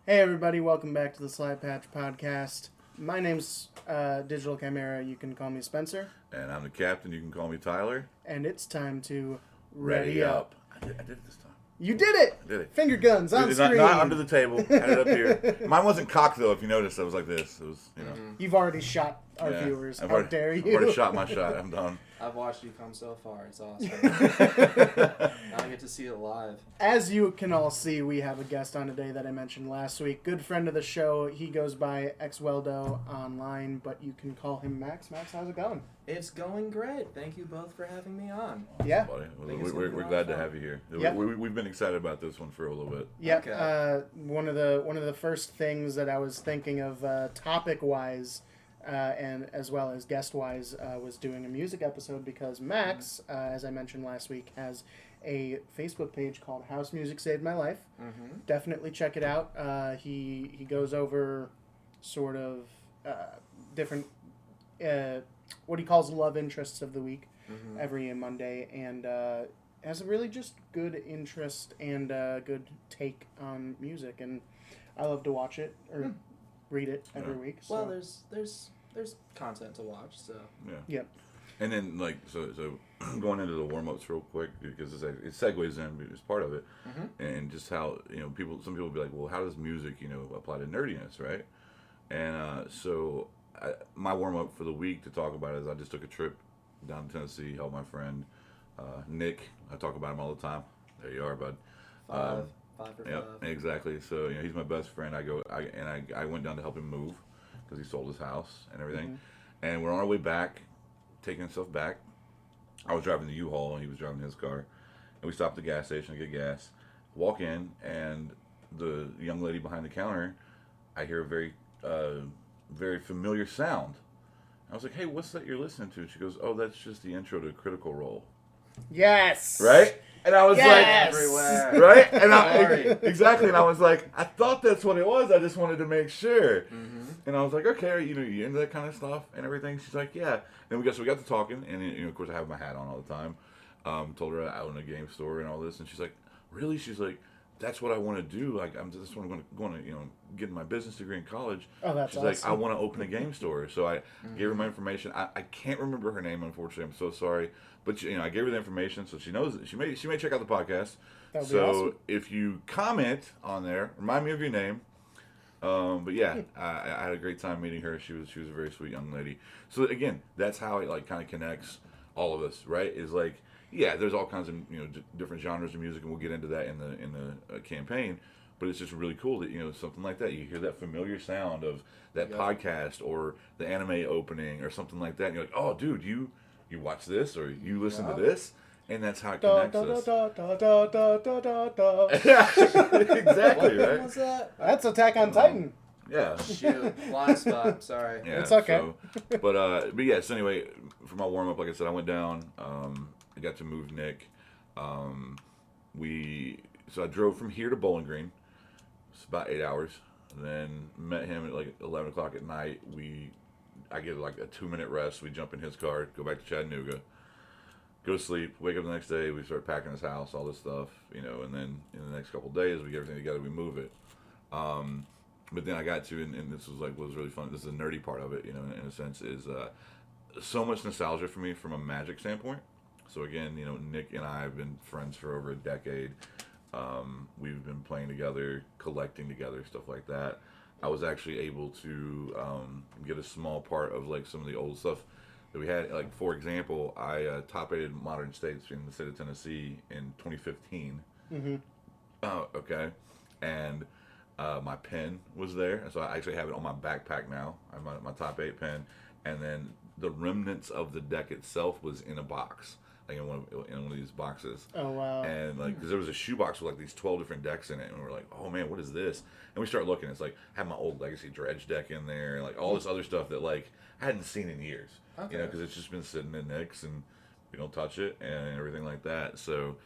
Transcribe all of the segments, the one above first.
Hey everybody, welcome back to the Slypatch Podcast. My name's Digital Chimera, you can call me Spencer. And I'm the captain, you can call me Tyler. And it's time to Ready up. I did it this time. You did it! I did it. Finger guns on screen. Not under the table, I had it up here. Mine wasn't cocked though, if you noticed, I was like this. It was, You've already shot our viewers. How dare you? I've already shot my shot, I'm done. I've watched you come so far. It's awesome. Now I get to see it live. As you can all see, we have a guest on today that I mentioned last week. Good friend of the show. He goes by Xweldo online, but you can call him Max. Max, how's it going? It's going great. Thank you both for having me on. Yeah. We're glad to have you here. Yep. We've been excited about this one for a little bit. Yeah. Okay. One of the first things that I was thinking of topic-wise and as well as guest-wise was doing a music episode because Max, as I mentioned last week, has a Facebook page called House Music Saved My Life. Mm-hmm. Definitely check it out. He goes over sort of different what he calls love interests of the week every Monday, and has a really just good interest and good take on music, and I love to watch it or read it every week. So. Well, there's content to watch, so Yeah. Yep. And then, so going into the warm-ups real quick, because it segues in, it's part of it, and just how, some people be like, well, how does music, apply to nerdiness, right? And so my warm-up for the week to talk about is I just took a trip down to Tennessee, helped my friend, Nick. I talk about him all the time. There you are, bud. five for Yep, five. exactly. So, he's my best friend. I went down to help him move because he sold his house and everything. And we're on our way back, taking stuff back. I was driving the U-Haul and he was driving his car. And we stopped at the gas station to get gas. Walk in, and the young lady behind the counter, I hear a very, very familiar sound. I was like, hey, what's that you're listening to? She goes, oh, that's just the intro to Critical Role. Yes. Right? And I was Yes! Everywhere. right? And Sorry. exactly. And I was like, I thought that's what it was. I just wanted to make sure. And I was like, okay, you into that kind of stuff and everything? She's like, yeah. And we got to talking, and of course I have my hat on all the time. Told her I own a game store and all this, and she's like, really? She's like, that's what I want to do. Like, I'm just going to get my business degree in college. Oh, that's She's awesome. like, I want to open a game store. So I gave her my information. I can't remember her name, unfortunately. I'm so sorry. But I gave her the information, so she knows it. She may check out the podcast. That would be So awesome. if you comment on there, remind me of your name. But yeah, I had a great time meeting her. She was a very sweet young lady. So again, that's how it kind of connects all of us, right? Is like, yeah, there's all kinds of different genres of music, and we'll get into that in the campaign. But it's just really cool that something like that. You hear that familiar sound of that podcast or the anime opening or something like that, and you're like, oh, dude, you watch this or you listen to this, and that's how it connects us. Exactly, What right? was that? That's Attack on Titan. Yeah. Shoot, blind spot. Sorry. Yeah, It's okay. So, but yeah. So anyway, for my warm up, like I said, I went down. I got to move Nick. So I drove from here to Bowling Green. It's about 8 hours. Then met him at like 11 o'clock at night. I get like a 2-minute rest. We jump in his car, go back to Chattanooga, go to sleep, wake up the next day. We start packing his house, all this stuff, and then in the next couple of days, we get everything together, we move it. But then I got to, and this was really fun. This is the nerdy part of it, in a sense, is so much nostalgia for me from a Magic standpoint. So again, Nick and I have been friends for over a decade. We've been playing together, collecting together, stuff like that. I was actually able to get a small part of like some of the old stuff that we had. Like, for example, I top-aided Modern States in the state of Tennessee in 2015. Okay. And my pen was there, and so I actually have it on my backpack now. I have my top 8 pen, and then the remnants of the deck itself was in a box, like in one of these boxes. Oh, wow. And like, because there was a shoebox with like these 12 different decks in it, and we're like, oh man, what is this? And we start looking. It's like, I have my old Legacy Dredge deck in there, and like all this other stuff that like I hadn't seen in years. Okay. Because it's just been sitting in Nick's, and we don't touch it and everything like that. So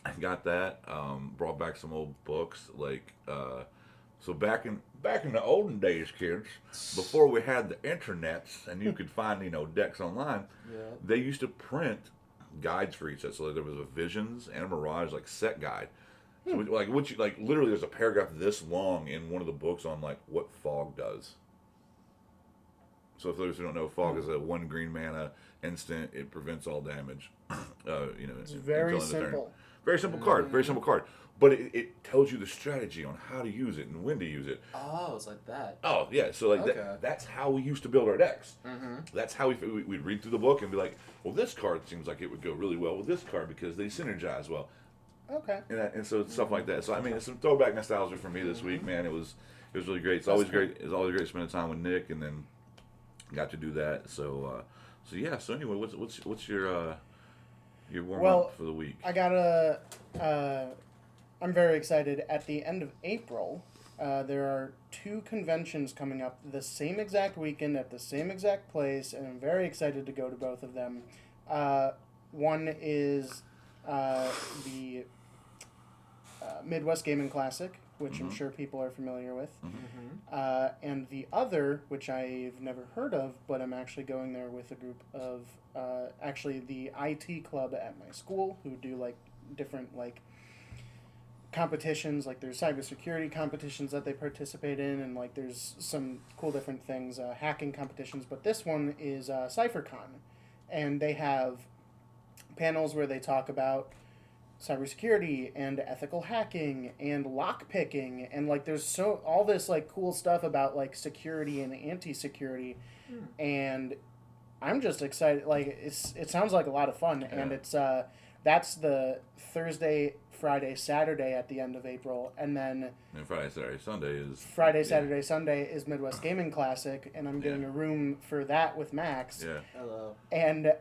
I got that. Brought back some old books, like so back in the olden days, kids, before we had the internets and you could find decks online, they used to print guides for each set. So there was a Visions and a Mirage like set guide, So like what you like literally there's a paragraph this long in one of the books on like what fog does. So for those who don't know, fog is a 1 green mana instant. It prevents all damage. It's very until end of turn. simple. Very simple card. Very simple card. But it tells you the strategy on how to use it and when to use it. Oh, it's like that. Oh yeah, so like Okay. that's how we used to build our decks. Mm-hmm. That's how we'd read through the book and be like, well, this card seems like it would go really well with this card because they synergize well. Okay. And so stuff like that. So I mean, it's some throwback nostalgia for me this week, man. It was really great. It's always great. It's always great spending time with Nick, and then got to do that. So yeah. So anyway, what's your warm up for the week? I gotta. I'm very excited. At the end of April, there are 2 conventions coming up the same exact weekend at the same exact place, and I'm very excited to go to both of them. One is the Midwest Gaming Classic, which I'm sure people are familiar with. And the other, which I've never heard of, but I'm actually going there with a group of, actually the IT club at my school, who do like different like competitions, like there's cybersecurity competitions that they participate in, and like there's some cool different things, hacking competitions, but this one is CypherCon, and they have panels where they talk about cybersecurity and ethical hacking and lockpicking, and like there's all this like cool stuff about like security and anti-security, and I'm just excited. Like it sounds like a lot of fun, and it's that's the Thursday, Friday, Saturday at the end of April, and then Friday, Saturday, Sunday is Midwest Gaming Classic, and I'm getting a room for that with Max. Yeah. Hello. And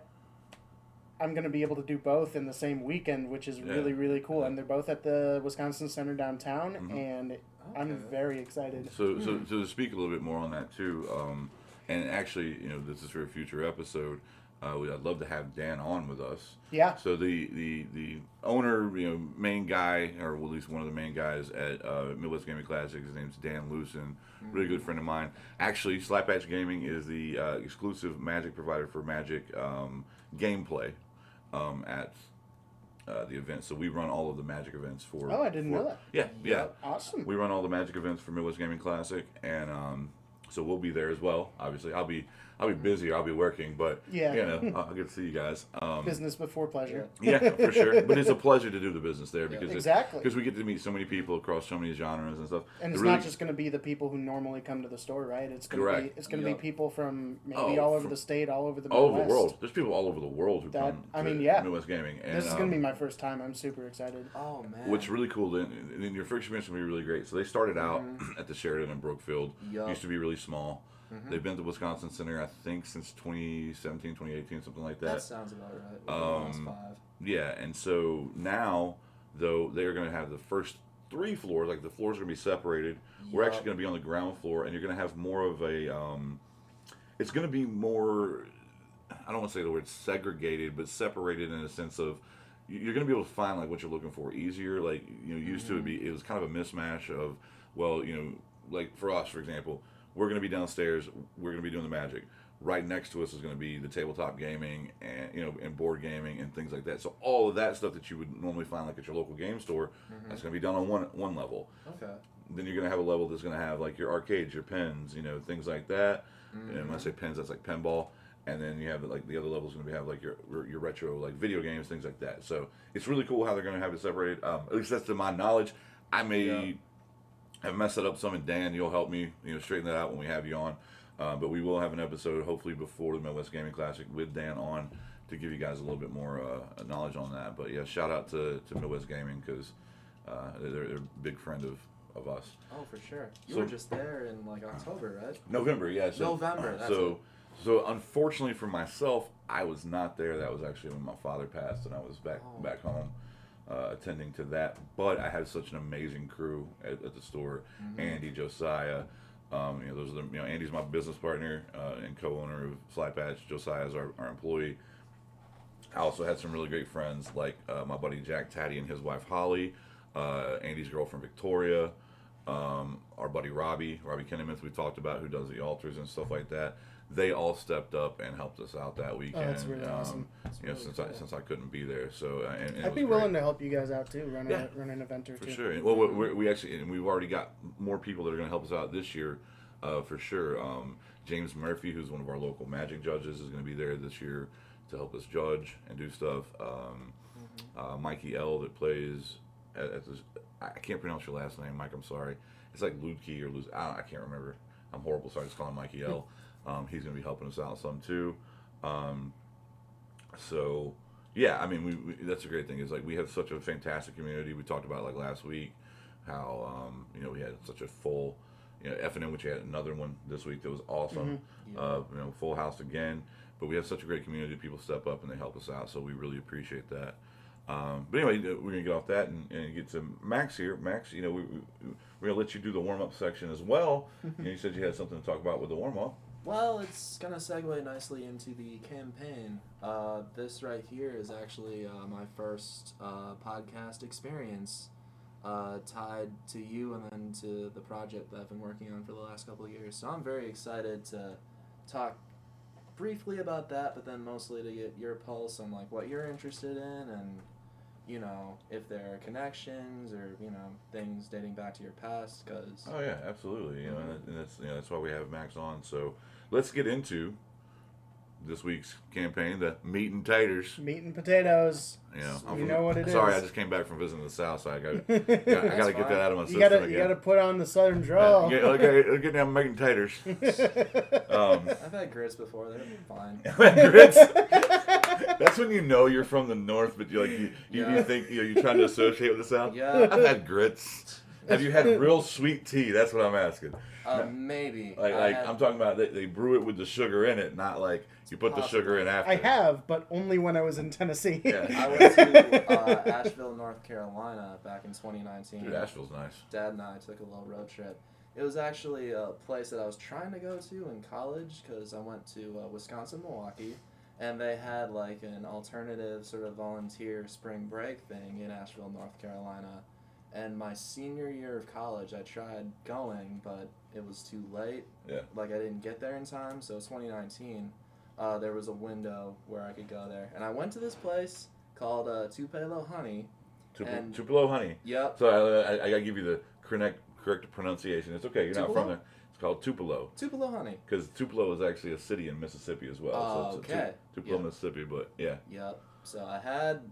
I'm going to be able to do both in the same weekend, which is really, really cool. And they're both at the Wisconsin Center downtown, and I'm very excited. So to speak a little bit more on that too, and actually, this is for a future episode. I'd love to have Dan on with us. Yeah. So the owner, main guy, or at least one of the main guys at Midwest Gaming Classic, his name's Dan Lucen, really good friend of mine. Actually, Slypatch Gaming is the exclusive Magic provider for Magic gameplay at the event. So we run all of the Magic events for. Oh, I didn't know that. Yeah. Awesome. We run all the Magic events for Midwest Gaming Classic, and so we'll be there as well. Obviously, I'll be busy. I'll be working, but I'll get to see you guys. Business before pleasure. Yeah, for sure. But it's a pleasure to do the business there because Exactly. we get to meet so many people across so many genres and stuff. And it's not just going to be the people who normally come to the store, right? It's going to be people from maybe all over the state, all over the Midwest. All over the world. There's people all over the world who come to Midwest Gaming. And, this is going to be my first time. I'm super excited. Oh, man. What's really cool, then your first experience will be really great. So they started out at the Sheridan in Brookfield. Yup. Used to be really small. They've been to the Wisconsin Center, I think, since 2017, 2018, something like that. That sounds about right. Last 5. Yeah, and so now, though, they're going to have the first 3 floors, like the floors are going to be separated. We're actually going to be on the ground floor, and you're going to have more of a, it's going to be more, I don't want to say the word segregated, but separated in a sense of, you're going to be able to find like what you're looking for easier. Like, used to it was kind of a mismatch of, well, like for us, for example, we're going to be downstairs. We're going to be doing the Magic. Right next to us is going to be the tabletop gaming and and board gaming and things like that. So all of that stuff that you would normally find like at your local game store, that's going to be done on one level. Okay. Then you're going to have a level that's going to have like your arcades, your pens, things like that. And when I say pens, that's like pinball. And then you have like the other level is going to have like your retro like video games, things like that. So it's really cool how they're going to have it separated. At least that's to my knowledge. I may. I've messed it up some, and Dan, you'll help me, straighten that out when we have you on. But we will have an episode, hopefully before the Midwest Gaming Classic, with Dan on to give you guys a little bit more knowledge on that. But yeah, shout out to Midwest Gaming because they're a big friend of us. Oh, for sure. You were just there in like October, right? November, yeah. November. That's so unfortunately for myself, I was not there. That was actually when my father passed, and I was back home. Attending to that, but I had such an amazing crew at the store. Andy, Josiah, those are the Andy's my business partner and co-owner of Slypatch. Josiah is our employee. I also had some really great friends like my buddy Jack Taddy and his wife Holly, Andy's girlfriend Victoria, our buddy Robbie Kinnemith, we talked about, who does the altars and stuff like that. They all stepped up and helped us out that weekend. Oh, that's really awesome. That's You know, really since I couldn't be there, so and I'd be willing to help you guys out too, run an event or for two. sure. And, well, we actually, and we've already got more people that are going to help us out this year, for sure. James Murphy, who's one of our local magic judges, is going to be there this year to help us judge and do stuff. Mikey L that plays at this, I can't pronounce your last name, Mike. I'm sorry. It's like Ludke or Luz. I can't remember. I'm horrible, so I just call him Mikey L. He's going to be helping us out some too. So yeah, I mean, we that's a great thing. Is like we have such a fantastic community. We talked about like last week how you know, we had such a full, you know, F&M, which had another one this week that was awesome. You know, full house again. But we have such a great community. People step up and they help us out, so we really appreciate that. But anyway, we're gonna get off that and get to Max here. Max, you know, we're gonna let you do the warm up section as well. And you said you had something to talk about with the warm up. Well, it's going to segue nicely into the campaign. This right here is actually my first podcast experience tied to you and then to the project that I've been working on for the last couple of years. So I'm very excited to talk briefly about that, but then mostly to get your pulse on like what you're interested in and, you know, if there are connections or, you know, things dating back to your past. Cause Oh yeah, absolutely. You know, and that's, you know, that's why we have Max on. So let's get into this week's campaign, the meat and taters. Meat and potatoes. You know, know what it sorry, is. I just came back from visiting the South, so I got to get that out of my system again. You gotta put on the Southern drawl. Okay, get down making taters. I've had grits before. They're fine. Grits. That's when you know you're from the North, but you think, you know, you're trying to associate with the South. Yeah. I've had grits. Have you had real sweet tea? That's what I'm asking. Maybe. I'm talking about they brew it with the sugar in it, not like you put the sugar in after. I have, but only when I was in Tennessee. Yeah. I went to Asheville, North Carolina back in 2019. Dude, Asheville's nice. Dad and I took a little road trip. It was actually a place that I was trying to go to in college because I went to Wisconsin, Milwaukee, and they had like an alternative sort of volunteer spring break thing in Asheville, North Carolina. And my senior year of college, I tried going, but it was too late. Yeah. Like, I didn't get there in time, so 2019, there was a window where I could go there. And I went to this place called Tupelo Honey. Tupelo Honey. Yep. So I got to give you the correct pronunciation. It's okay. You're Tupelo? not from there. It's called Tupelo. Tupelo Honey. Because Tupelo is actually a city in Mississippi as well. So Okay. Tupelo, Mississippi, but yeah. Yep. So I had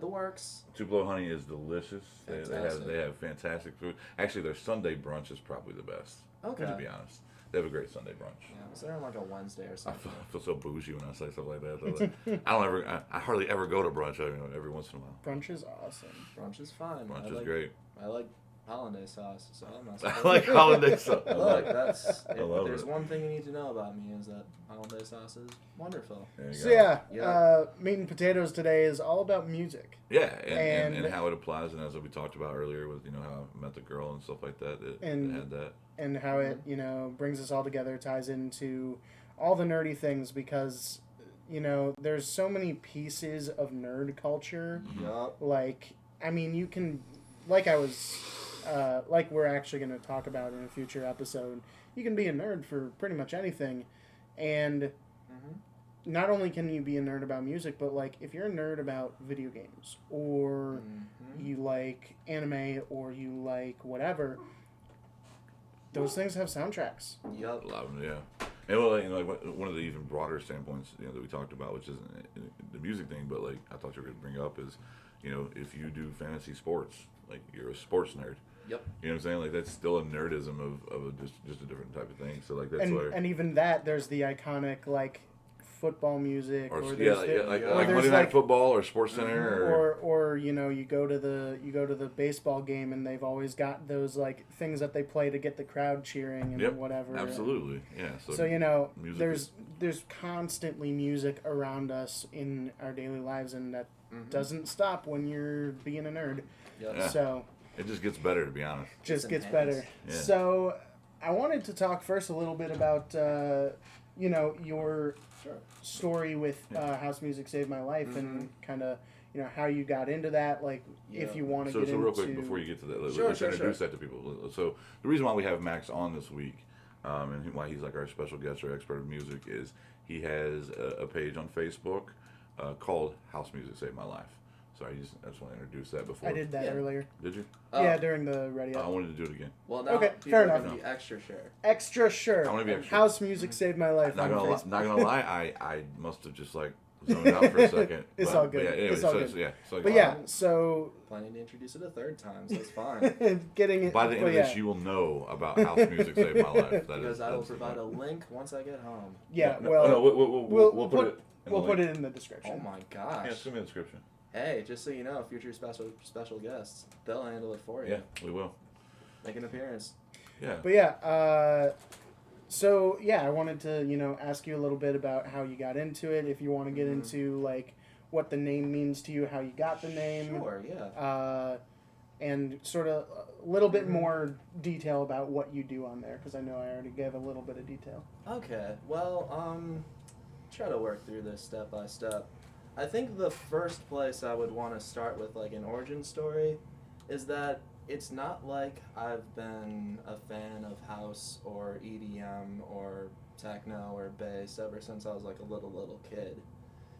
the works. Tupelo Honey is delicious. Fantastic. They have fantastic food. Actually, their Sunday brunch is probably the best. Okay. To be honest, they have a great Sunday brunch. Yeah, I was there on like a Wednesday or I something. feel so bougie when I say stuff like that. Though. I hardly ever go to brunch. I mean, every once in a while. Brunch is awesome. Brunch is fine. Brunch is great. I like hollandaise sauce, so I'm not I like hollandaise sauce. Look, that's I love there's it. one thing you need to know about me is that hollandaise sauce is wonderful. There you So go. yeah, meat and potatoes today is all about music. Yeah, and how it applies, and as we talked about earlier with, you know, how I met the girl and stuff like that, it had that. And how it, you know, brings us all together, ties into all the nerdy things because, you know, there's so many pieces of nerd culture. Yup. Like, I mean, you can, like we're actually going to talk about in a future episode, you can be a nerd for pretty much anything. And not only can you be a nerd about music, but like if you're a nerd about video games or you like anime or you like whatever, those things have soundtracks. Yup. A lot of them, yeah. And well, you know, like one of the even broader standpoints, you know, that we talked about, which isn't the music thing, but like I thought you were going to bring up is, you know, if you do fantasy sports, like you're a sports nerd. Yep. You know what I'm saying? Like that's still a nerdism of just a different type of thing. So like that's where. And even that, there's the iconic like football music, or there's like there's Monday Night Football or Sports Center, or you know, you go to the baseball game and they've always got those like things that they play to get the crowd cheering and whatever. Absolutely, yeah. So you know, there's constantly music around us in our daily lives, and that doesn't stop when you're being a nerd. Yep. Yeah. So it just gets better, to be honest. Just gets better. Yeah. So I wanted to talk first a little bit about you know, your story with House Music Saved My Life and kind of how you got into that, like if you want to get into... So real quick, before you get to that, let's introduce that to people. So the reason why we have Max on this week, and why he's like our special guest or expert of music, is he has a page on Facebook called House Music Saved My Life. So I just want to introduce that before. I did that earlier. Did you? Yeah, during the radio. I wanted to do it again. Well, now okay, fair enough. Be extra sure. Extra sure. I want to be extra. House Music Saved My Life. Not gonna lie, I must have just like zoned out for a second. It's all good. Yeah, anyway, it's all good. But yeah, so planning to introduce it a third time, so it's fine. Getting it. By the end of this, you will know about House Music Saved My Life. Because I will provide a link once I get home. Yeah, we'll put it. We'll put it in the description. Oh my gosh. Yeah, it's in the description. Hey, just so you know, future special guests, they'll handle it for you. Yeah, we will. Make an appearance. Yeah. But yeah, so yeah, I wanted to, ask you a little bit about how you got into it, if you want to get into like what the name means to you, how you got the name. Sure, yeah. And sort of a little bit more detail about what you do on there, because I know I already gave a little bit of detail. Okay, well, try to work through this step by step. I think the first place I would want to start with, like, an origin story is that it's not like I've been a fan of house or EDM or techno or bass ever since I was, like, a little kid.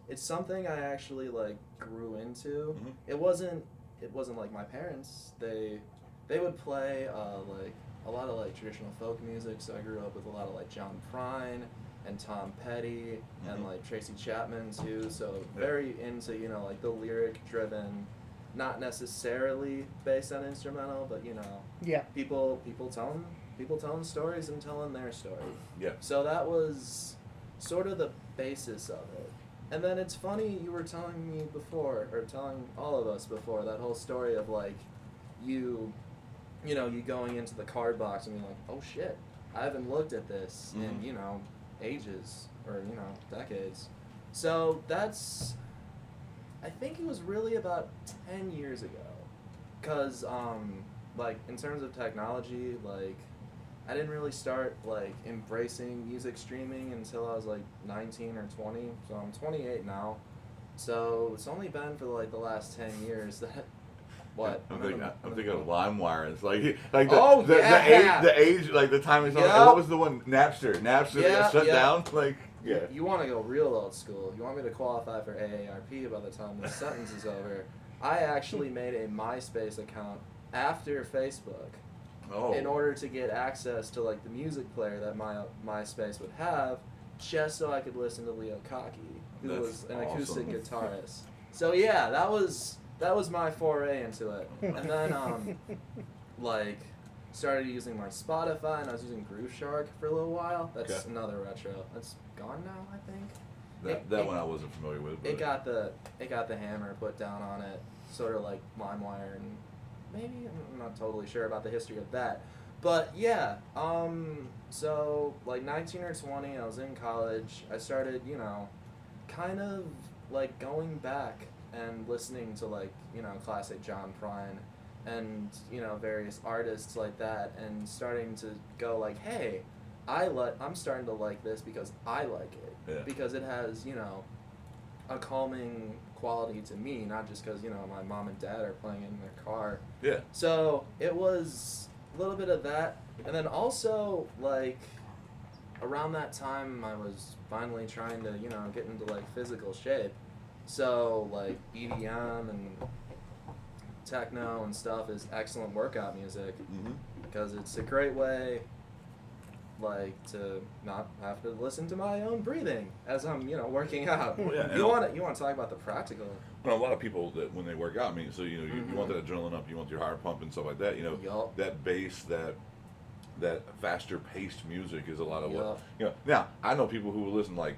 It's something I actually, like, grew into. Mm-hmm. It wasn't like my parents. They would play, like, a lot of, like, traditional folk music, so I grew up with a lot of, like, John Prine and Tom Petty and like Tracy Chapman too, so very into like the lyric driven, not necessarily based on instrumental, but people telling stories and telling their story. Yeah. So that was sort of the basis of it. And then it's funny, you were telling me before, or telling all of us before, that whole story of like you going into the card box and being like, oh shit, I haven't looked at this in ages or decades. So that's, I think it was really about 10 years ago, because like in terms of technology, like I didn't really start like embracing music streaming until I was like 19 or 20. So I'm 28 now, so it's only been for like the last 10 years that what? I'm thinking of LimeWire. It's like the age, like the timing. Yep. What was the one? Napster got shut down. Like, yeah. You want to go real old school. You want me to qualify for AARP by the time this sentence is over. I actually made a MySpace account after Facebook in order to get access to like the music player that my MySpace would have, just so I could listen to Leo Kaki, who was an acoustic guitarist. So yeah, that was my foray into it. And then, like, started using my Spotify, and I was using Groove Shark for a little while. That's another retro. That's gone now, I think. That one I wasn't familiar with. But it got the hammer put down on it, sort of like LimeWire, and maybe, I'm not totally sure about the history of that. But yeah, so like 19 or 20, I was in college. I started, kind of like going back and listening to like, classic John Prine and, various artists like that, and starting to go like, hey, I'm starting to like this because I like it. Yeah. Because it has, a calming quality to me, not just because, my mom and dad are playing in their car. Yeah. So it was a little bit of that. And then also, like, around that time, I was finally trying to, get into, like, physical shape. So, like, EDM and techno and stuff is excellent workout music because it's a great way, like, to not have to listen to my own breathing as I'm, working out. Well, yeah, you want to talk about the practical. Well, a lot of people that when they work out, I mean, so you want that adrenaline up, you want your heart pumping, stuff like that. That bass, that faster paced music is a lot of what. Now I know people who will listen like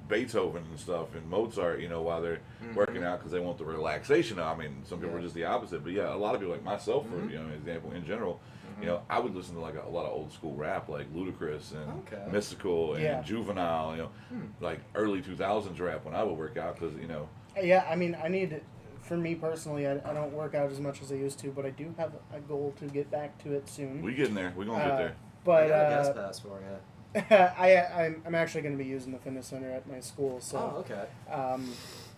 Beethoven and stuff and Mozart, while they're working out because they want the relaxation. I mean, some people are just the opposite, but yeah, a lot of people like myself, for example, in general, I would listen to like a lot of old school rap, like Ludacris and Mystical and Juvenile, like early 2000s rap when I would work out because Yeah, I mean, for me personally, I don't work out as much as I used to, but I do have a goal to get back to it soon. We getting there. We're gonna get there. But I got a guest pass for you. I'm actually going to be using the fitness center at my school, so. Oh, okay.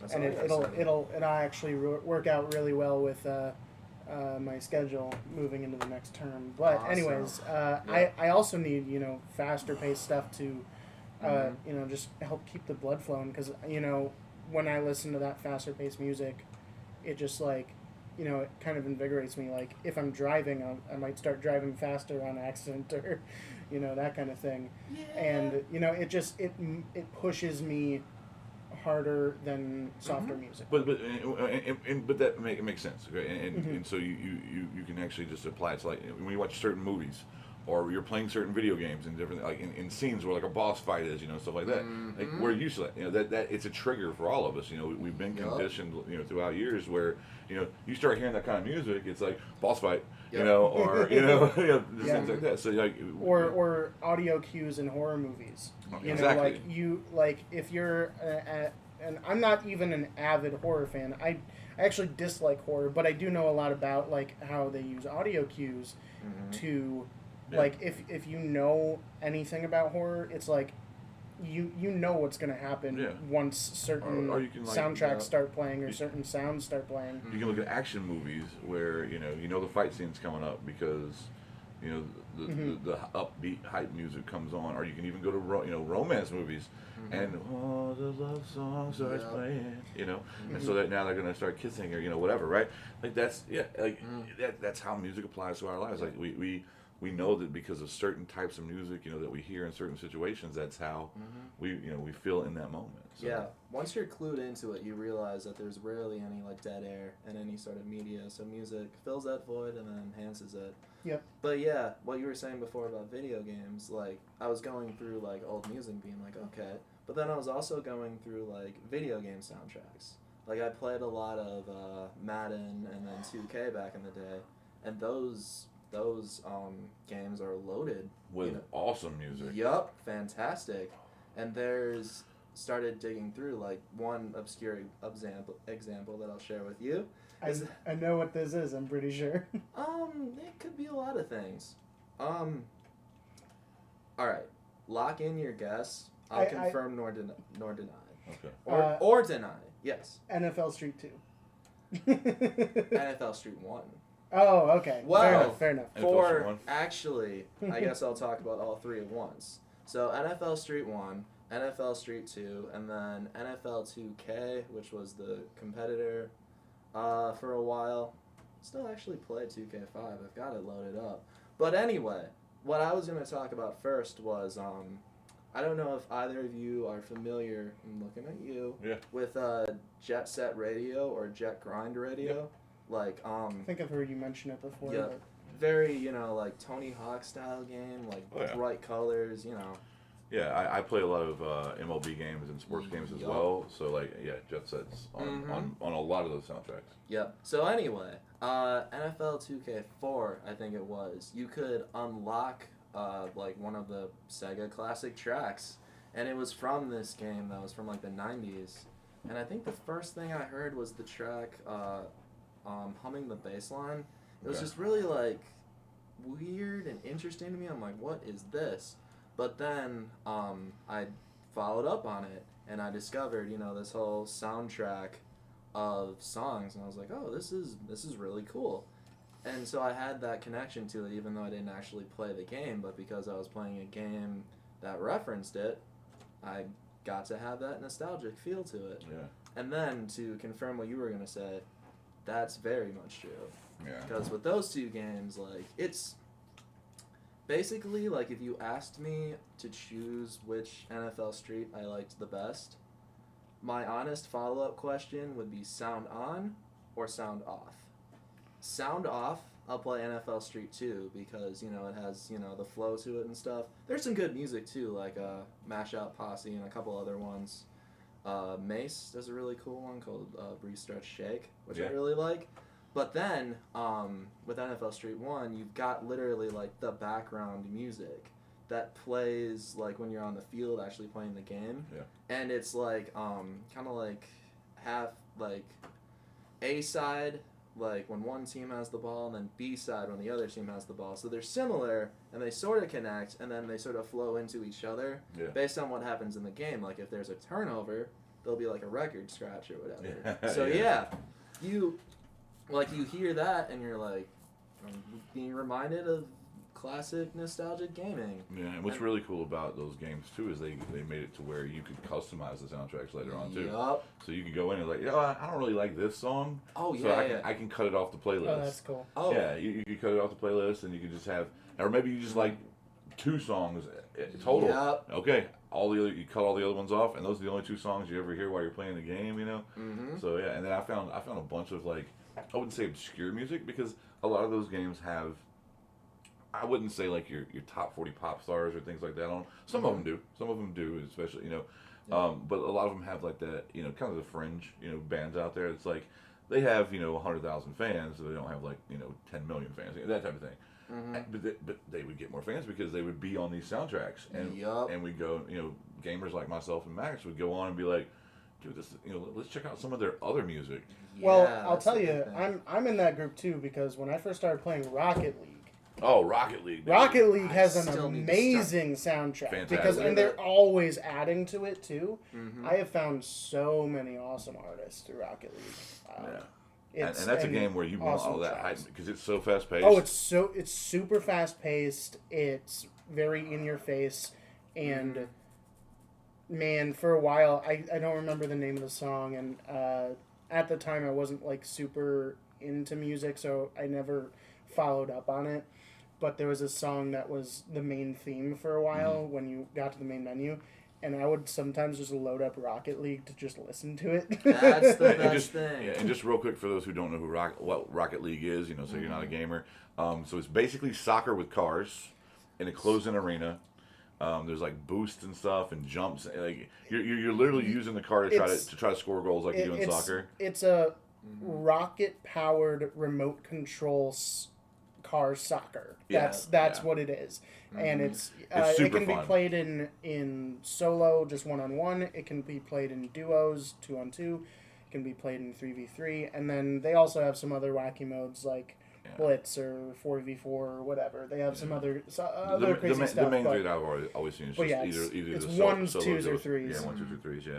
That's and all I gotta say. it'll actually work out really well with my schedule moving into the next term. But Awesome. anyways, Yeah. I also need faster paced stuff to Mhm. just help keep the blood flowing, because when I listen to that faster paced music, it just like it kind of invigorates me. Like if I'm driving, I might start driving faster on accident, or that kind of thing. Yeah. And it pushes me harder than softer Mhm. music. But that makes sense, okay? Mhm. And so you can actually just apply it to, like, when you watch certain movies, or you're playing certain video games and different, like in scenes where like a boss fight is, stuff like that. Like Mhm. we're used to that. That it's a trigger for all of us. We've been Yup. conditioned, throughout years where you start hearing that kind of music, it's like boss fight, Yep. or just Yeah. things like that. So like Or audio cues in horror movies. Exactly. Like if you're and I'm not even an avid horror fan. I actually dislike horror, but I do know a lot about like how they use audio cues Mhm. to Yeah. like if you know anything about horror, it's like you know what's going to happen Yeah. once certain Or you can, like, soundtracks yeah. start playing, or certain sounds start playing. You can look at action movies where the fight scene's coming up because the Mhm. the upbeat hype music comes on, or you can even go to romance movies, Mhm. and the love song starts Yeah. playing, Mm-hmm. and so that now they're gonna start kissing, or whatever, right? Like that's Mm. that's how music applies to our lives. Like we know that because of certain types of music, that we hear in certain situations, that's how Mhm. we feel in that moment. So, Yeah, once you're clued into it, you realize that there's rarely any like dead air in any sort of media. So music fills that void and then enhances it. Yep. But yeah, what you were saying before about video games, like I was going through like old music, being like, okay, but then I was also going through like video game soundtracks. Like I played a lot of Madden and then 2K back in the day, and those games are loaded with awesome music. Yup, fantastic. And there's started digging through like one obscure example that I'll share with you. I know what this is. I'm pretty sure. It could be a lot of things. All right, lock in your guess. I'll confirm nor deny. Okay. Or deny. Yes. NFL Street 2. NFL Street 1. Oh, okay. Well, fair enough. NFL Street 1. Actually, I guess I'll talk about all three at once. So NFL Street 1, NFL Street 2, and then NFL 2K, which was the competitor for a while. Still actually play 2K5. I've got it loaded up. But anyway, what I was going to talk about first was I don't know if either of you are familiar, I'm looking at you, with Jet Set Radio or Jet Grind Radio. Yep. Like I think I've heard you mention it before. Yeah. But Very, like Tony Hawk style game, like bright colors, Yeah, I play a lot of MLB games and sports games as Yup. well. So Jet Set's on a lot of those soundtracks. Yep. So anyway, NFL 2K4, I think it was. You could unlock like one of the Sega classic tracks, and it was from this game that was from like the 90s. And I think the first thing I heard was the track humming the bass line. It was just really like weird and interesting to me. I'm like, what is this? But then I followed up on it, and I discovered, this whole soundtrack of songs, and I was like, oh, this is really cool. And so I had that connection to it, even though I didn't actually play the game, but because I was playing a game that referenced it, I got to have that nostalgic feel to it. Yeah. And then to confirm what you were going to say, that's very much true. Yeah. Because with those two games, like, it's basically, like, if you asked me to choose which NFL Street I liked the best, my honest follow-up question would be sound on or sound off. Sound off, I'll play NFL Street 2 because, it has, the flow to it and stuff. There's some good music, too, like Mash Out Posse and a couple other ones. Mace does a really cool one called Breathe, Stretch, Shake, which I really like. But then, with NFL Street 1, you've got literally, like, the background music that plays, like, when you're on the field actually playing the game. Yeah. And it's, like, kind of, like, half, like, A-side, like, when one team has the ball, and then B-side when the other team has the ball. So they're similar, and they sort of connect, and then they sort of flow into each other based on what happens in the game. Like, if there's a turnover, there'll be like a record scratch or whatever. Yeah. So yeah, you hear that and you're like being reminded of classic nostalgic gaming. Yeah, and what's really cool about those games too is they made it to where you could customize the soundtracks later on too. Yup. So you could go in and like, I don't really like this song. Oh so I can cut it off the playlist. Oh, that's cool. Oh Yeah, you could cut it off the playlist and you could just have, or maybe you just like 2 songs total. Yep. Okay, you cut all the other ones off, and those are the only 2 songs you ever hear while you're playing the game. Mm-hmm. So yeah, and then I found a bunch of like, I wouldn't say obscure music because a lot of those games have. I wouldn't say like your top 40 pop stars or things like that on. Some of them do. Some of them do, especially but a lot of them have like that kind of the fringe bands out there. It's like they have 100,000 fans, so they don't have like 10 million fans, that type of thing. Mm-hmm. But they would get more fans because they would be on these soundtracks, and we'd go gamers like myself and Max would go on and be like, dude, this let's check out some of their other music. Well, Yeah, I'll that's tell the you, big thing. I'm in that group too because when I first started playing Rocket League. Oh, Rocket League. Dude. Rocket League has an still need to amazing soundtrack Fantastic. and they're always adding to it too. Mm-hmm. I have found so many awesome artists through Rocket League. And that's a game where you want awesome all that hype tracks. because it's so fast paced. Oh, it's super fast paced. It's very in your face, and man, for a while I don't remember the name of the song, and at the time I wasn't like super into music, so I never followed up on it. But there was a song that was the main theme for a while when you got to the main menu, and I would sometimes just load up Rocket League to just listen to it. That's the And best thing. Yeah, and just real quick for those who don't know what Rocket League is, so you're not a gamer. So it's basically soccer with cars in a closed-in arena. There's like boosts and stuff and jumps. Like you're literally using the car to try to score goals like you do in soccer. It's a rocket-powered remote control car soccer. That's what it is, and It's it super can fun. be played in solo, just 1-on-1. It can be played in duos, 2-on-2. It can be played in 3v3, and then they also have some other wacky modes like Blitz or 4v4 or whatever. They have some other crazy stuff. The main but, three that I've always seen is but just either it's the ones, solo twos, or duos. threes. Yeah, 1, 2, 3, 3s. Yeah.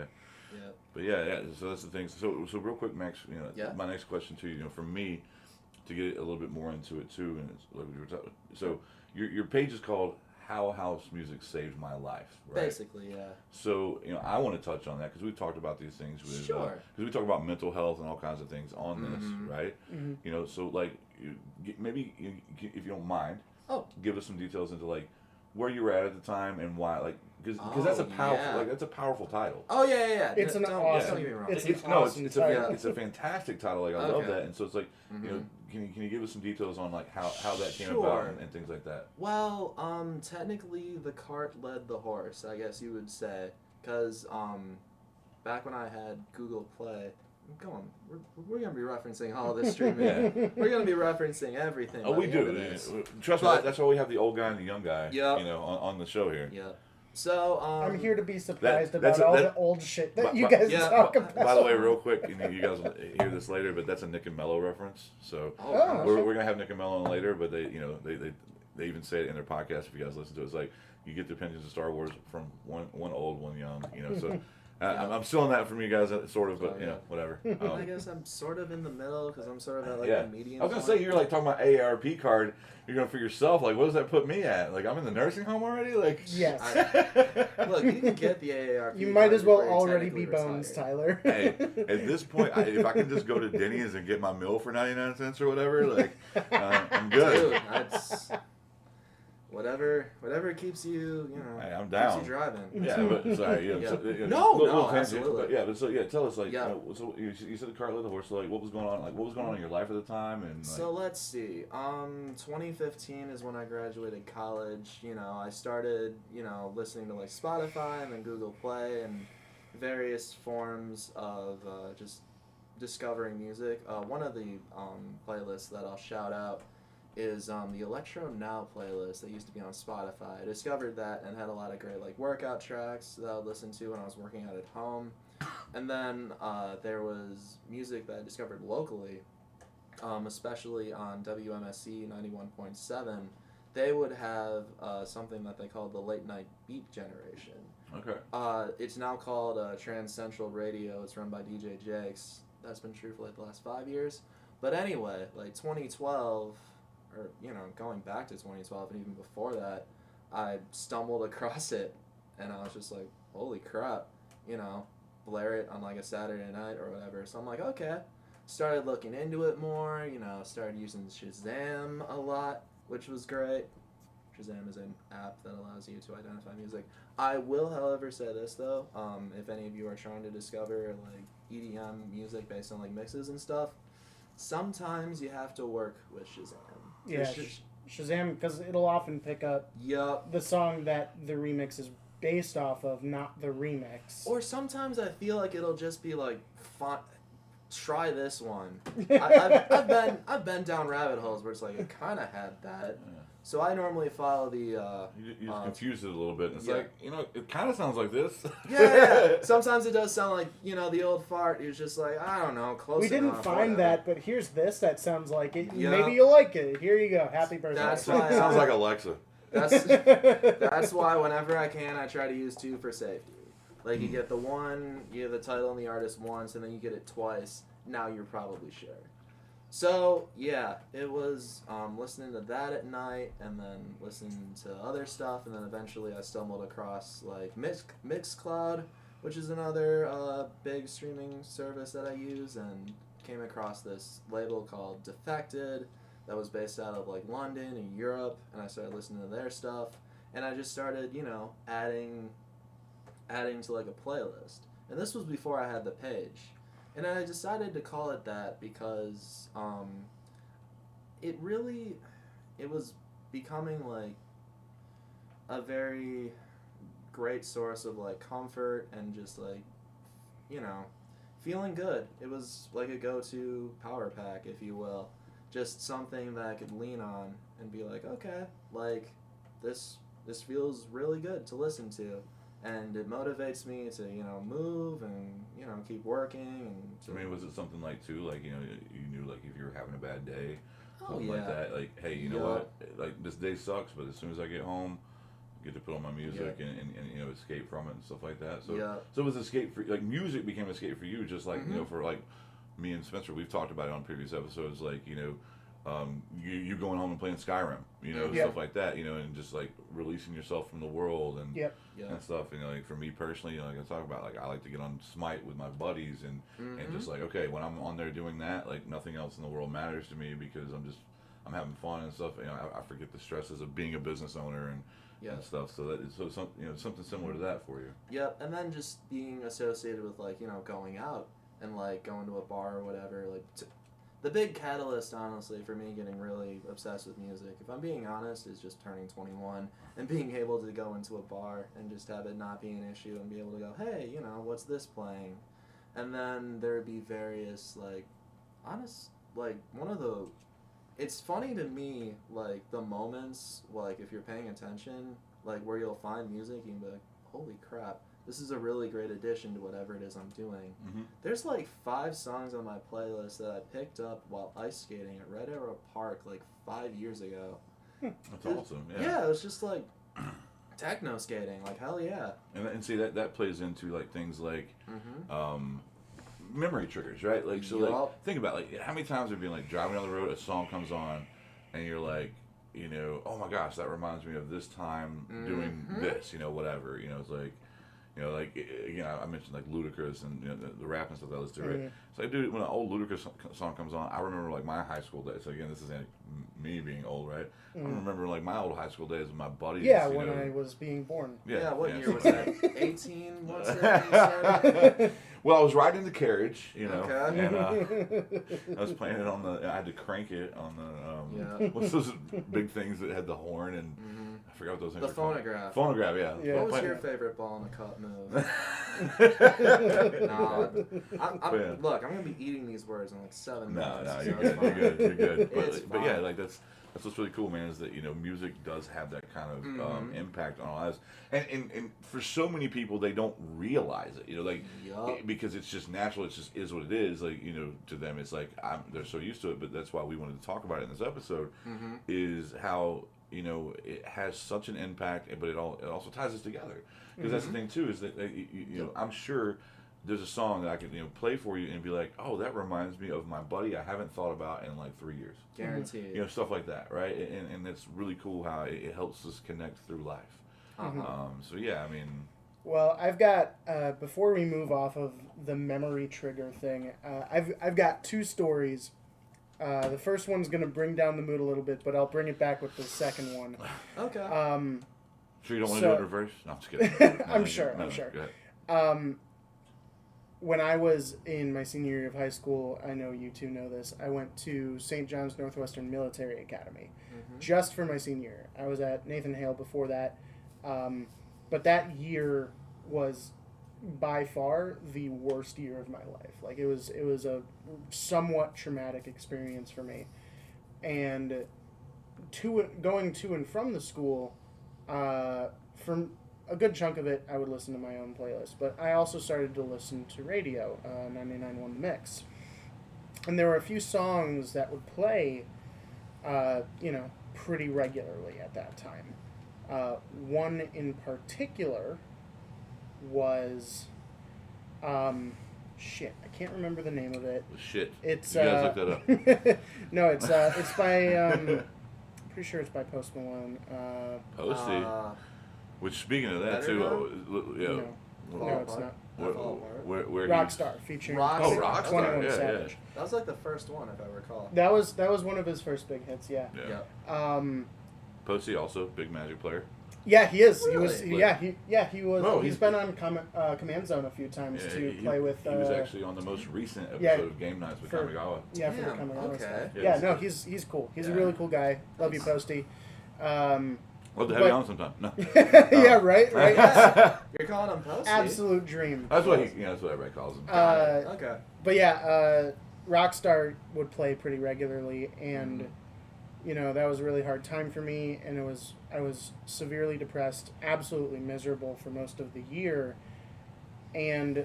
Yeah. But yeah. So that's the thing. So real quick, Max. My next question to you. For me, to get a little bit more into it too, and it's like we were talking. So your page is called How House Music Saved My Life, right? Basically, yeah. So I want to touch on that because we've talked about these things with because we talk about mental health and all kinds of things on this, right? Mm-hmm. So like maybe if you don't mind, give us some details into like where you were at the time and why, like because that's a powerful that's a powerful title. Oh yeah. It's an awesome. Don't get me wrong. It's title. It's a fantastic title. Like I love that, and so it's like can you give us some details on like how that came about and things like that? Well, technically the cart led the horse, I guess you would say, because back when I had Google Play. Come on, we're gonna be referencing all this streaming. We're gonna be referencing everything. Oh, we do. Trust me, that's why we have the old guy and the young guy. On the show here. Yeah. So I'm here to be surprised about the old shit that you guys talk about. By the way, real quick, you guys will hear this later, but that's a Nick and Mello reference. So we're gonna have Nick and Mello on later, but they even say it in their podcast. If you guys listen to it, it's like you get the opinions of Star Wars from one old, one young. So. I'm still in that from you guys, sort of, but whatever. I guess I'm sort of in the middle because I'm sort of at like the medium. I was gonna say you're like talking about AARP card. You're going for yourself. Like, what does that put me at? Like, I'm in the nursing home already. Like, yes. Look, you can get the AARP. You might as well already be Bones, Tyler. Hey, at this point, if I can just go to Denny's and get my meal for 99 cents or whatever, like, I'm good. Dude, that's. Whatever keeps you, hey, I'm down. Keeps you driving. Yeah, but sorry, Absolutely. But so tell us like, so you said the cart led the horse. So like, what was going on? Like, what was going on in your life at the time? And so let's see. 2015 is when I graduated college. I started, listening to like Spotify and then Google Play and various forms of just discovering music. One of the playlists that I'll shout out is the Electro Now playlist that used to be on Spotify. I discovered that and had a lot of great like workout tracks that I would listen to when I was working out at home. And then there was music that I discovered locally, especially on WMSC 91.7. they would have something that they called the late night beat generation. Okay. It's now called Trans Central Radio. It's run by DJ Jakes. That's been true for like the last 5 years. But anyway, like 2012, or going back to 2012 and even before that, I stumbled across it, and I was just like, holy crap, blare it on like a Saturday night or whatever. So I'm like, okay. Started looking into it more, started using Shazam a lot, which was great. Shazam is an app that allows you to identify music. I will, however, say this though, if any of you are trying to discover like EDM music based on like mixes and stuff, sometimes you have to work with Shazam. Yeah, Shazam, because it'll often pick up the song that the remix is based off of, not the remix. Or sometimes I feel like it'll just be like, try this one. I've been down rabbit holes where it's like, it kind of had that. Yeah. So I normally follow the... you just confuse it a little bit, and it's like, it kind of sounds like this. Yeah. Sometimes it does sound like, the old fart. It's just like, I don't know, close enough. We didn't find that, but here's this that sounds like it. Yeah. Maybe you'll like it. Here you go. Happy birthday. That's why it sounds like Alexa. That's why whenever I can, I try to use 2 for safety. Like, you get the one, you have the title and the artist once, and then you get it twice. Now you're probably sure. So, yeah, it was listening to that at night, and then listening to other stuff, and then eventually I stumbled across, like, Mixcloud, which is another big streaming service that I use, and came across this label called Defected that was based out of, like, London and Europe, and I started listening to their stuff, and I just started, adding to, like, a playlist. And this was before I had the page. And I decided to call it that because it was becoming like a very great source of like comfort and just like, feeling good. It was like a go-to power pack, if you will. Just something that I could lean on and be like, okay, like this feels really good to listen to. And it motivates me to, move and, keep working. And was it something like, too, like, you knew, like, if you were having a bad day, something yeah. like that, like, hey, you know what, like, this day sucks, but as soon as I get home, I get to put on my music and escape from it and stuff like that. So, so it was escape for, like, music became escape for you, just like, for, like, me and Spencer, we've talked about it on previous episodes, like, you going home and playing Skyrim, stuff like that, and just like releasing yourself from the world and and stuff. Like for me personally, like I talk about, like I like to get on Smite with my buddies and just like, okay, when I'm on there doing that, like nothing else in the world matters to me because I'm having fun and stuff. I forget the stresses of being a business owner and stuff. So that is something similar to that for you. Yep, and then just being associated with like going out and like going to a bar or whatever, like. The big catalyst, honestly, for me getting really obsessed with music, if I'm being honest, is just turning 21 and being able to go into a bar and just have it not be an issue and be able to go, hey, what's this playing? And then there would be various, like, it's funny to me, like, the moments, like, if you're paying attention, like, where you'll find music, you can be like, holy crap. This is a really great addition to whatever it is I'm doing. Mm-hmm. There's like 5 songs on my playlist that I picked up while ice skating at Red Arrow Park like 5 years ago. That's awesome. Yeah, it was just like techno skating. Like, hell yeah. And see, that plays into like things like memory triggers, right? Like, so like, think about like how many times have you been like driving down the road, a song comes on, and you're like, oh my gosh, that reminds me of this time doing this, whatever. It's like, I mentioned like Ludacris and the rap and stuff that I listen to, right? So, dude, when an old Ludacris song comes on, I remember like my high school days. So again, this is me being old, right? I remember like my old high school days with my buddies. Yeah, when I was being born. Yeah, what year was that? 18? What's that? Well, I was riding the carriage, Okay. And I was playing it on I had to crank it on the, what's those big things that had the horn and I forgot what those things were. The phonograph. Phonograph, yeah. What was your favorite ball in the cup move? Look, I'm going to be eating these words in like 7 minutes. No, you're good. But yeah, like that's what's really cool, man, is that, music does have that kind of impact on our lives. And for so many people, they don't realize it, because it's just natural, it just is what it is. Like, to them, it's like, they're so used to it, but that's why we wanted to talk about it in this episode, is how you know, it has such an impact, but it also ties us together. Because that's the thing too, is that you know, I'm sure there's a song that I could, you know, play for you and be like, oh, that reminds me of my buddy I haven't thought about in like 3 years. Guaranteed. You know, stuff like that, right? And it's really cool how it helps us connect through life. So yeah, I mean. Well, I've got before we move off of the memory trigger thing, I've got 2 stories. The first one's gonna bring down the mood a little bit, but I'll bring it back with the second one. Okay. Sure you don't want to do it in reverse? No, I'm just kidding. I'm sure. Go ahead. When I was in my senior year of high school, I know you two know this, I went to St. John's Northwestern Military Academy just for my senior year. I was at Nathan Hale before that. But that year was by far the worst year of my life. Like it was a somewhat traumatic experience for me. And going to and from the school, from a good chunk of it, I would listen to my own playlist. But I also started to listen to radio, 99.1 The Mix. And there were a few songs that would play, you know, pretty regularly at that time. One in particular was, shit, I can't remember the name of it. Shit. It's, you guys look that up. No, it's by, pretty sure it's by Post Malone. Posty. Which, speaking of that, too, no, it's not. Where Rockstar, featuring Rockstar. 21 Yeah, Savage. That was like the first one, if I recall. That was one of his first big hits, yeah. Posty also big Magic player. Yeah, he is. Really? He was. Oh, he's been on Command Zone a few times to play with. He was actually on the most recent episode of Game Nights with Kamigawa. Yeah, for the Kamigawa stuff. Yeah, no, he's cool. He's a really cool guy. Love you, Posty. Love to have you on sometime. No. Yeah, right. You're calling him Posty? Absolute dream. That's what that's what everybody calls him. Okay. But yeah, Rockstar would play pretty regularly, and you know that was a really hard time for me, and I was severely depressed, absolutely miserable for most of the year, and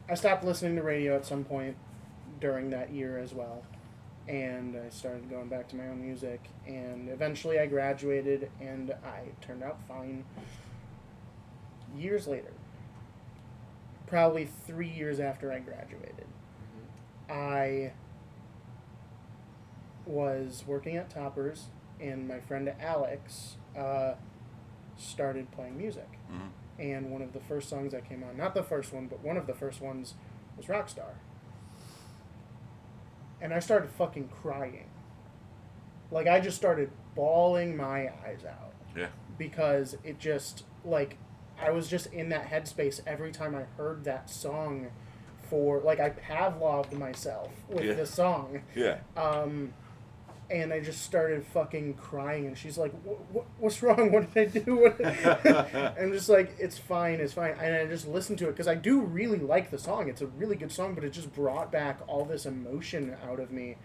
I stopped listening to radio at some point during that year as well. And I started going back to my own music, and eventually I graduated, and I turned out fine. Years later, probably 3 years after I graduated, I was working at Toppers, and my friend Alex started playing music. And one of the first songs that came on, not the first one, but one of the first ones, was Rockstar. And I started fucking crying. Like, I just started bawling my eyes out. Yeah. Because it just, like, I was just in that headspace every time I heard that song I Pavloved myself with the song. Yeah. And I just started fucking crying, and she's like, what's wrong? What did I do? I'm just like, it's fine. And I just listened to it, because I do really like the song. It's a really good song, but it just brought back all this emotion out of me.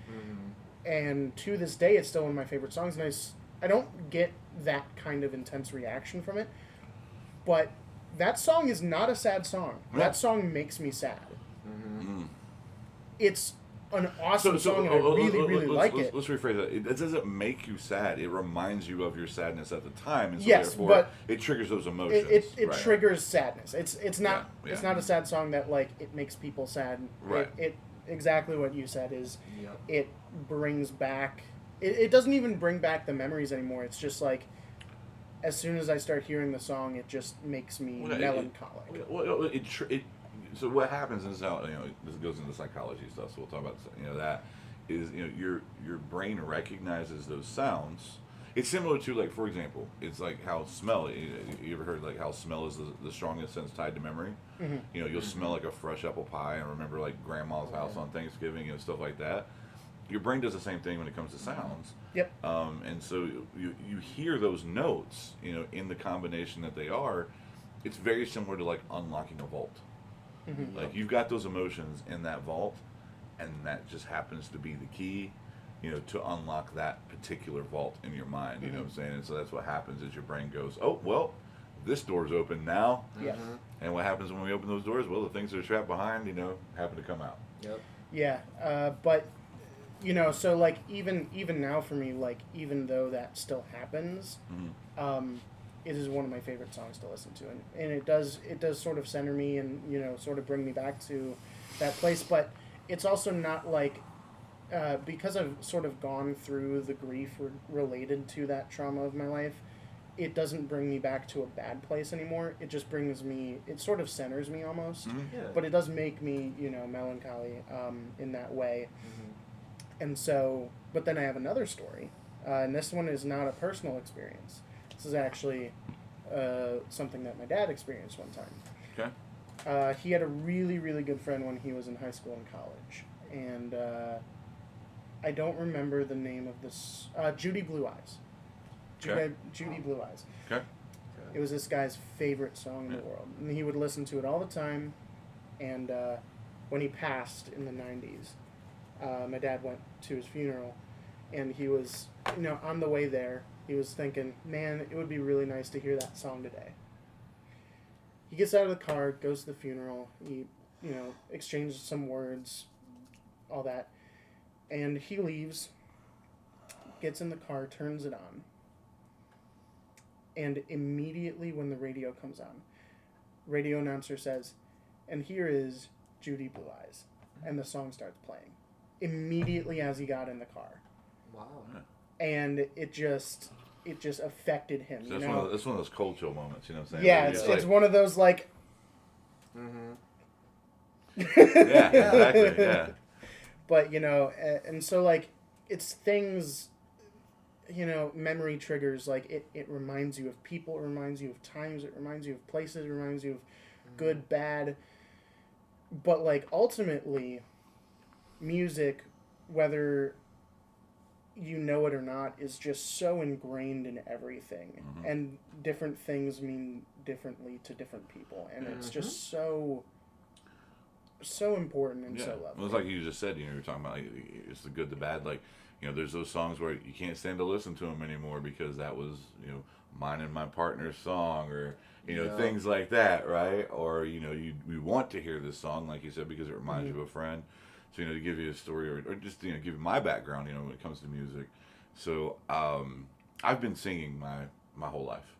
And to this day, it's still one of my favorite songs, and I don't get that kind of intense reaction from it. But that song is not a sad song. That song makes me sad. It's an awesome song, and I really like it. Let's rephrase that. It doesn't make you sad. It reminds you of your sadness at the time, and so therefore but it triggers those emotions. It triggers sadness. It's not a sad song that like it makes people sad. Right. It exactly what you said is it brings back. It doesn't even bring back the memories anymore. It's just like as soon as I start hearing the song, it just makes me melancholic. So what happens is how this goes into psychology stuff. So we'll talk about that is your brain recognizes those sounds. It's similar to like, for example, it's like how smell. You ever heard like how smell is the strongest sense tied to memory? You'll smell like a fresh apple pie and remember like grandma's house on Thanksgiving and stuff like that. Your brain does the same thing when it comes to sounds. Yep. And so you hear those notes, in the combination that they are. It's very similar to like unlocking a vault. Like you've got those emotions in that vault, and that just happens to be the key, to unlock that particular vault in your mind. You know what I'm saying? And so that's what happens is your brain goes, oh well, this door's open now. Yeah. And what happens when we open those doors? Well, the things that are trapped behind, happen to come out. Yep. Yeah, but you know, so like even now for me, like even though that still happens, it is one of my favorite songs to listen to, and it does sort of center me and, you know, sort of bring me back to that place. But it's also not like because I've sort of gone through the grief related to that trauma of my life. It doesn't bring me back to a bad place anymore. It just brings me. It sort of centers me almost, Yeah. but it does make me, you know, melancholy in that way. And so, but then I have another story, and this one is not a personal experience. This is actually something that my dad experienced one time. Okay. He had a really, really good friend when he was in high school and college, and I don't remember the name of this. Judy Blue Eyes. Okay. Judy Blue Eyes. Okay. It was this guy's favorite song in the world, and he would listen to it all the time. And when he passed in the 90s, my dad went to his funeral, and he was, you know, on the way there, he was thinking, man, it would be really nice to hear that song today. He gets out of the car, goes to the funeral, he, you know, exchanges some words, all that, and he leaves, gets in the car, turns it on, and immediately when the radio comes on, radio announcer says, and here is Judy Blue Eyes, and the song starts playing immediately as he got in the car. Wow. And it just affected him. So you that's know? that's one of those cold chill moments, you know what I'm saying? Yeah, Where it's one of those like. Yeah, exactly. Yeah. But, you know, and so like it's things, you know, memory triggers, like it reminds you of people, it reminds you of times, it reminds you of places, it reminds you of good, bad. But like ultimately, music, whether you know it or not, is just so ingrained in everything, and different things mean differently to different people, and it's just so important and so lovely. Well, it's like you just said, you know, you're talking about like, it's the good, the bad. Like, you know, there's those songs where you can't stand to listen to them anymore because that was, you know, mine and my partner's song, or, you know, things like that, right? Or, you know, we want to hear this song, like you said, because it reminds you of a friend. So, you know, to give you a story, or just, you know, give you my background, you know, when it comes to music. So, I've been singing my whole life.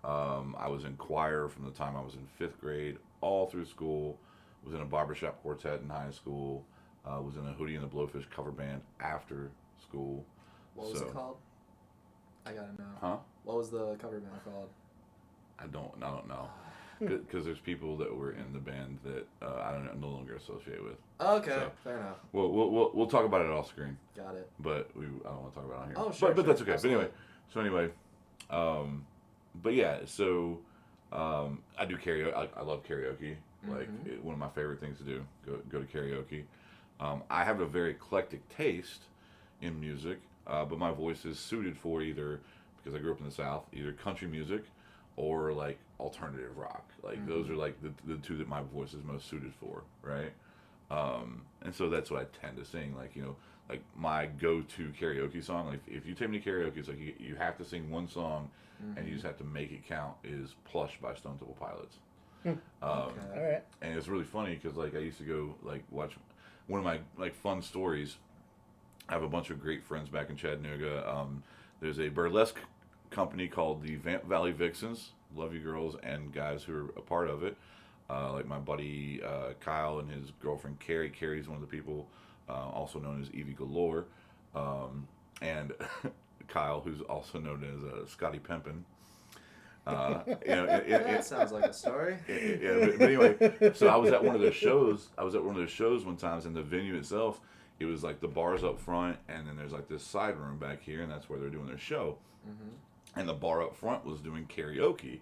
I was in choir from the time I was in 5th grade, all through school. Was in a barbershop quartet in high school. Was in a Hootie and the Blowfish cover band after school. What was it called? I gotta know. Huh? What was the cover band called? I don't know. Because there's people that were in the band that I'm no longer associated with. Okay, So, fair enough. We'll talk about it off screen. Got it. But I don't want to talk about it on here. Oh, sure. But that's okay. Absolutely. But anyway, but yeah, so I do karaoke. I love karaoke. Like one of my favorite things to do, go to karaoke. I have a very eclectic taste in music, but my voice is suited for either, because I grew up in the South, either country music or like alternative rock. Like those are like the two that my voice is most suited for, right? And so that's what I tend to sing. Like, you know, like my go-to karaoke song. Like if you take me to karaoke, it's like you have to sing one song, and you just have to make it count. Is "Plush" by Stone Temple Pilots. Okay. All right. And it's really funny because like I used to go like watch one of my like fun stories. I have a bunch of great friends back in Chattanooga. There's a burlesque company called the Vamp Valley Vixens. Love you girls and guys who are a part of it. Like my buddy Kyle and his girlfriend Carrie. Carrie's one of the people, also known as Evie Galore, and Kyle, who's also known as Scotty Pimpin. You know, That sounds like a story. Yeah, but anyway, so I was at one of those shows. One time, and the venue itself, it was like the bars up front, and then there's like this side room back here, and that's where they're doing their show. And the bar up front was doing karaoke,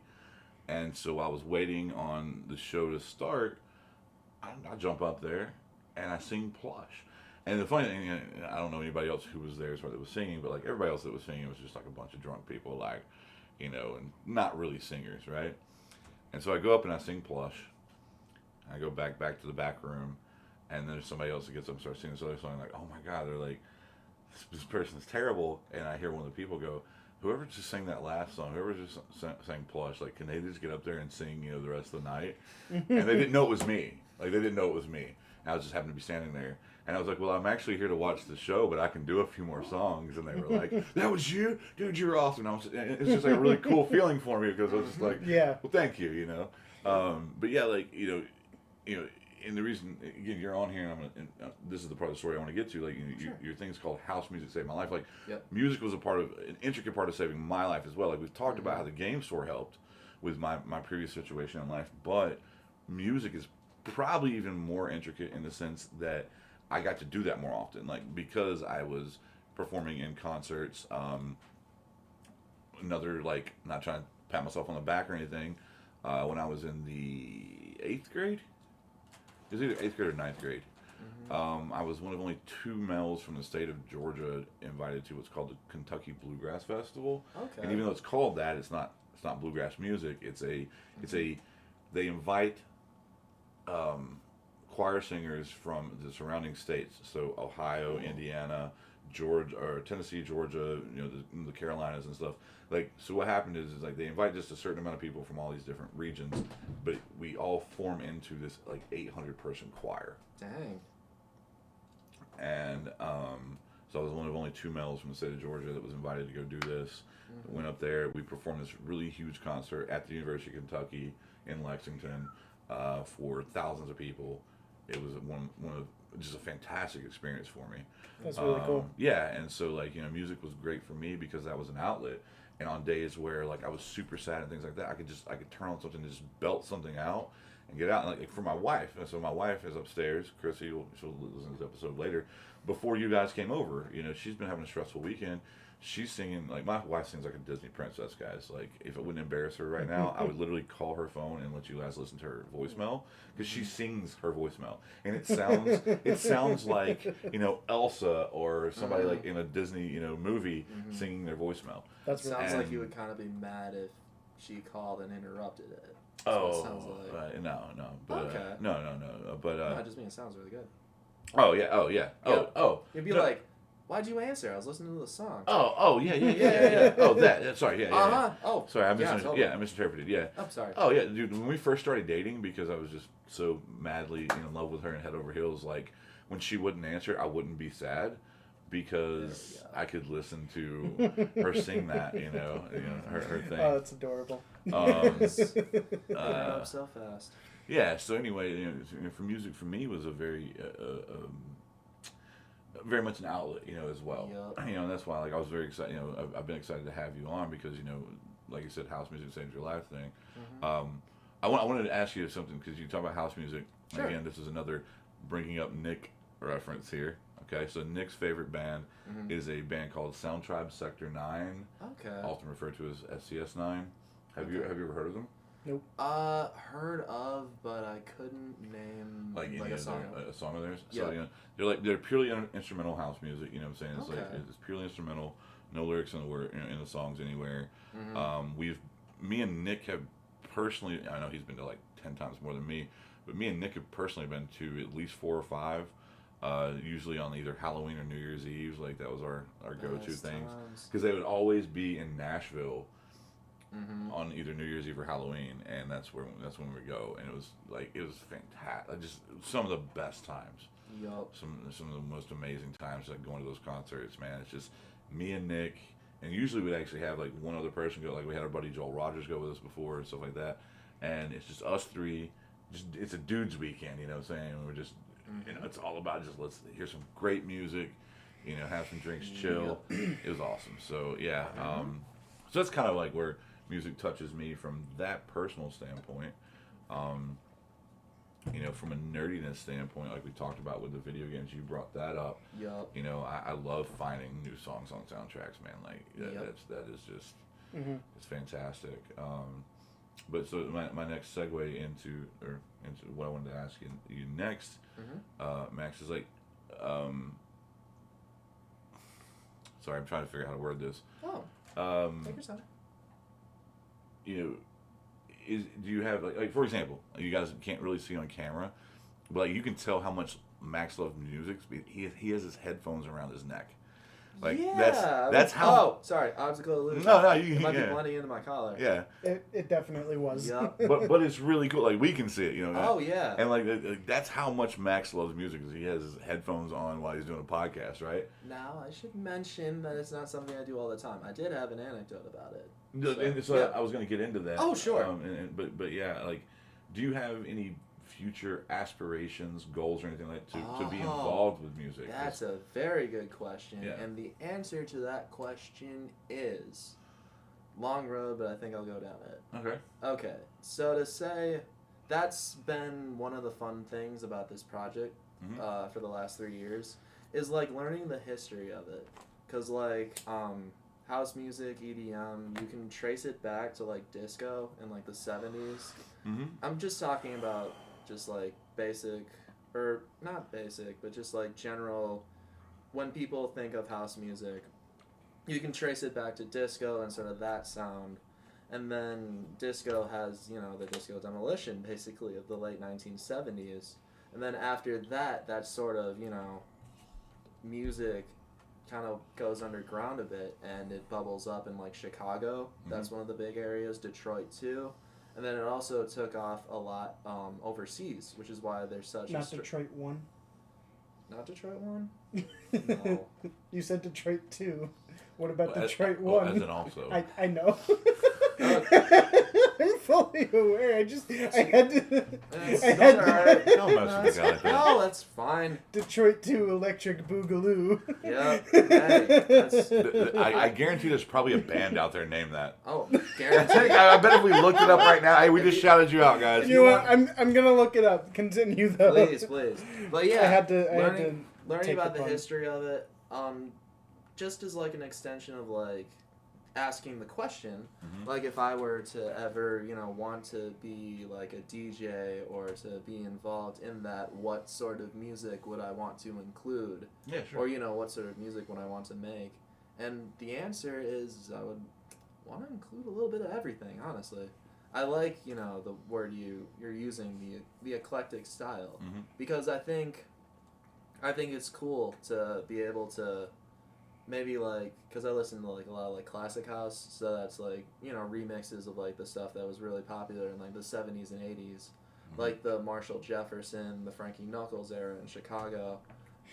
and so I was waiting on the show to start. I jump up there, and I sing "Plush." And the funny thing, I don't know anybody else who was there as far as that was singing, but like everybody else that was singing was just like a bunch of drunk people, like, you know, and not really singers, right? And so I go up and I sing "Plush." I go back to the back room, and there's somebody else that gets up and starts singing this other song. Like, oh my God, they're like, this person's terrible. And I hear one of the people go, whoever just sang that last song, whoever just sang "Plush," like, can they just get up there and sing, you know, the rest of the night? And they didn't know it was me. Like, they didn't know it was me. I was just happened to be standing there. And I was like, well, I'm actually here to watch the show, but I can do a few more songs. And they were like, that was you? Dude, you're awesome. And it's just like a really cool feeling for me because I was just like, yeah. well, thank you, you know. But yeah, like, you know, and the reason, again, you're on here, and this is the part of the story I want to get to, like, your thing's called House Music Saved My Life. Like, music was an intricate part of saving my life as well. Like, we've talked about how the game store helped with my previous situation in life, but music is probably even more intricate in the sense that I got to do that more often, like, because I was performing in concerts. Another, like, not trying to pat myself on the back or anything, when I was in the 8th grade, it was either 8th grade or 9th grade, I was one of only 2 males from the state of Georgia invited to what's called the Kentucky Bluegrass Festival. Okay. And even though it's called that, it's not bluegrass music. They invite choir singers from the surrounding states, so Ohio, Indiana, Georgia, or Tennessee, Georgia, you know, the Carolinas and stuff. Like, so what happened is like they invite just a certain amount of people from all these different regions, but we all form into this like 800-person choir. Dang. And so I was one of only 2 males from the state of Georgia that was invited to go do this. Went up there. We performed this really huge concert at the University of Kentucky in Lexington for thousands of people. It was one of just a fantastic experience for me. That's really cool. Yeah, and so, like, you know, music was great for me because that was an outlet. And on days where, like, I was super sad and things like that, I could turn on something and just belt something out and get out. And, like, for my wife, and so my wife is upstairs. Chrissy, she'll listen to this episode later. Before you guys came over, you know, she's been having a stressful weekend. She's singing, like, my wife sings like a Disney princess, guys. Like, if it wouldn't embarrass her right now, I would literally call her phone and let you guys listen to her voicemail, because she sings her voicemail. And it sounds like, you know, Elsa or somebody like in a Disney, you know, movie singing their voicemail. That sounds like you would kind of be mad if she called and interrupted it. That's what it sounds like. No. But, okay. No. But, no, I just mean it sounds really good. Oh, yeah. Oh. You'd be like, why'd you answer? I was listening to the song. Oh, yeah. Oh, that. Sorry, yeah. Oh, sorry, I misinterpreted. Yeah. I'm sorry. Oh, yeah, dude. When we first started dating, because I was just so madly in love with her and head over heels, like, when she wouldn't answer, I wouldn't be sad, because I could listen to her sing that, you know, her thing. Oh, that's adorable. Up so fast. Yeah. So anyway, you know, for music for me was a very much an outlet, you know, as well. Yep. You know, and that's why, like, I was very excited. You know, I've been excited to have you on because, you know, like you said, house music saved your life thing. I wanted to ask you something because you talk about house music. Sure. Again, this is another bringing up Nick reference here. Okay, so Nick's favorite band is a band called Sound Tribe Sector 9. Okay. Often referred to as SCS9. Have you ever heard of them? Nope. Heard of, but I couldn't name like a song. A song of theirs. Yeah. So, you know, they're purely instrumental house music. You know what I'm saying? It's Okay. it's purely instrumental, no lyrics in the songs anywhere. Me and Nick have personally, I know he's been to like 10 times more than me, but me and Nick have personally been to at least 4 or 5. Usually on either Halloween or New Year's Eve. Like, that was our go-to things, because they would always be in Nashville. On either New Year's Eve or Halloween, and that's when we go, and it was fantastic. Just some of the best times. Yup. Some of the most amazing times, like going to those concerts, man. It's just me and Nick, and usually we'd actually have like one other person go. Like, we had our buddy Joel Rogers go with us before and stuff like that, and it's just us 3. It's a dudes weekend, you know what I'm saying? We're just, you know, it's all about just let's hear some great music, you know, have some drinks, chill. It was awesome. So yeah, so that's kind of like where music touches me from that personal standpoint. You know, from a nerdiness standpoint, like we talked about with the video games, you brought that up. Yup. You know, I love finding new songs on soundtracks, man. Like, that is just, it's fantastic. But so my next segue into what I wanted to ask you next, Max, is like, sorry, I'm trying to figure out how to word this. Take your time. You know, do you have like for example, you guys can't really see on camera, but like you can tell how much Max loves music. He has his headphones around his neck, Like yeah, that's how. Oh, sorry, optical illusion. No, it might be blending into my collar. Yeah. It definitely was. Yep. but it's really cool. Like we can see it, Oh yeah. And like that's how much Max loves music. Is he has his headphones on while he's doing a podcast, right? Now I should mention that it's not something I do all the time. I did have an anecdote about it. So I was going to get into that. Oh sure. But yeah, like, do you have any future aspirations, goals, or anything like to be involved with music? That's a very good question, Yeah. and the answer to that question is long road, but I think I'll go down it. Okay. Okay, so to say, that's been one of the fun things about this project for the last 3 years, is like learning the history of it, because like house music, EDM, you can trace it back to like disco in like the 70s. I'm just talking about just like basic, or not basic, but just like general, when people think of house music, you can trace it back to disco and sort of that sound. And then disco has, the disco demolition basically of the late 1970s. And then after that, that sort of, music kind of goes underground a bit and it bubbles up in like Chicago. That's one of the big areas, Detroit too. And then it also took off a lot overseas, which is why there's such Not Detroit 1? Not Detroit 1? No. You said Detroit 2. What about Detroit as, 1? as an also. I know. I'm fully aware. I had to. Don't mess with the guy like that. No, that's fine. Detroit 2 Electric Boogaloo. Yeah. Hey, I guarantee there's probably a band out there named that. Oh, guarantee. I bet if we looked it up right now, hey, we just shouted you out, guys. You know what? I'm gonna look it up. Continue though. Please. But yeah, I had to learning about the pun. history of it, just as like an extension of like asking the question, like if I were to ever, want to be like a DJ or to be involved in that, what sort of music would I want to include? Yeah, sure. Or, what sort of music would I want to make? And the answer is I would want to include a little bit of everything, honestly. I like, the word you're using, the eclectic style, because I think it's cool to be able to maybe like, because I listen to like a lot of like classic house, so that's like, remixes of like the stuff that was really popular in like the 70s and 80s, like the Marshall Jefferson, the Frankie Knuckles era in Chicago.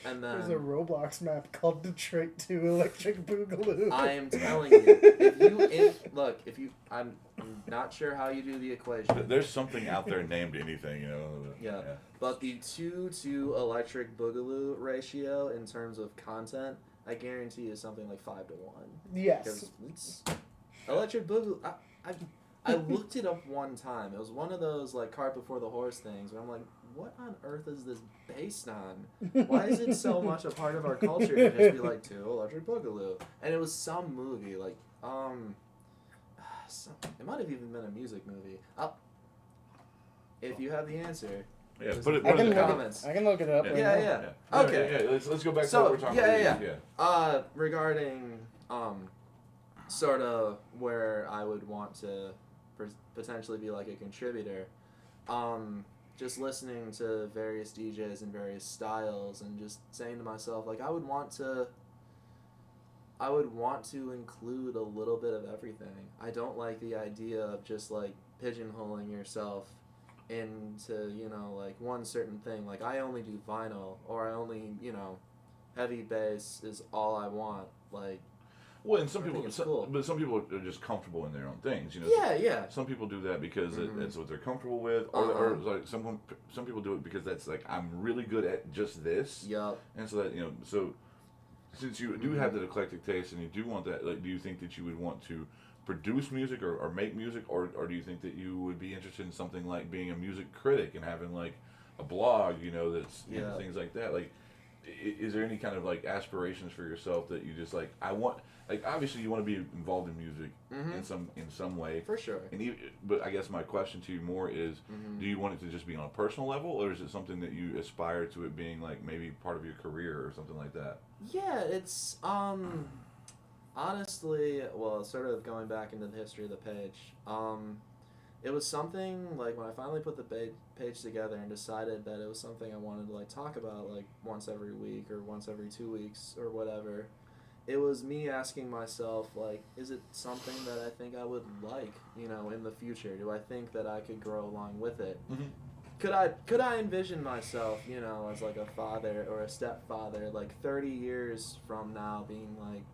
And then there's a Roblox map called Detroit 2 Electric Boogaloo. I am telling you, I'm not sure how you do the equation. There's something out there named anything, Yeah. But the 2 Electric Boogaloo ratio in terms of content, I guarantee is something like 5 to 1. Yes. Because it's Electric Boogaloo. I looked it up one time. It was one of those like cart before the horse things where I'm like, what on earth is this based on? Why is it so much a part of our culture to just be like 2 Electric Boogaloo? And it was some movie like it might have even been a music movie. If you have the answer. Yeah, put it in in the the comments. I can look it up. Yeah. Okay. Yeah, let's go back to So, what we're talking about. Yeah. Regarding sort of where I would want to potentially be like a contributor, just listening to various DJs and various styles and just saying to myself, like, I would want to include a little bit of everything. I don't like the idea of just like pigeonholing yourself into, like one certain thing. Like, I only do vinyl, or I only, heavy bass is all I want. Like, well, and some people, cool. But some people are just comfortable in their own things, Yeah. Some people do that because it's what they're comfortable with, or like some people do it because that's like, I'm really good at just this. Yup. And so that so since you do have that eclectic taste and you do want that, like, do you think that you would want to produce music or make music, or do you think that you would be interested in something like being a music critic and having like a blog, that's things like that? Like, is there any kind of like aspirations for yourself that you just like, I want, like, obviously you want to be involved in music in some way, for sure. But I guess my question to you more is, do you want it to just be on a personal level, or is it something that you aspire to it being like maybe part of your career or something like that? Yeah, it's honestly, well, sort of going back into the history of the page, it was something, like, when I finally put the page together and decided that it was something I wanted to, like, talk about, like, once every week or once every 2 weeks or whatever, it was me asking myself, like, is it something that I think I would like, in the future? Do I think that I could grow along with it? Mm-hmm. Could I envision myself, as like a father or a stepfather, like 30 years from now, being like,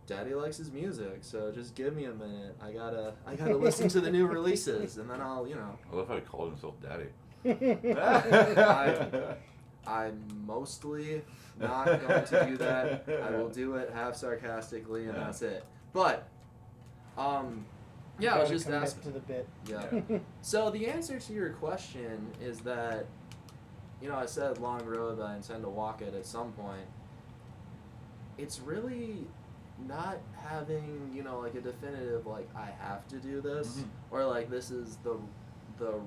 Daddy likes his music, so just give me a minute. I gotta listen to the new releases, and then I'll. I love how he called himself Daddy. I'm mostly not going to do that. I will do it half sarcastically, and that's it. But, yeah, I was just asking. To the bit. Yeah. So the answer to your question is that, I said long road that I intend to walk it at some point. It's really not having, like a definitive, like, I have to do this, or like this is the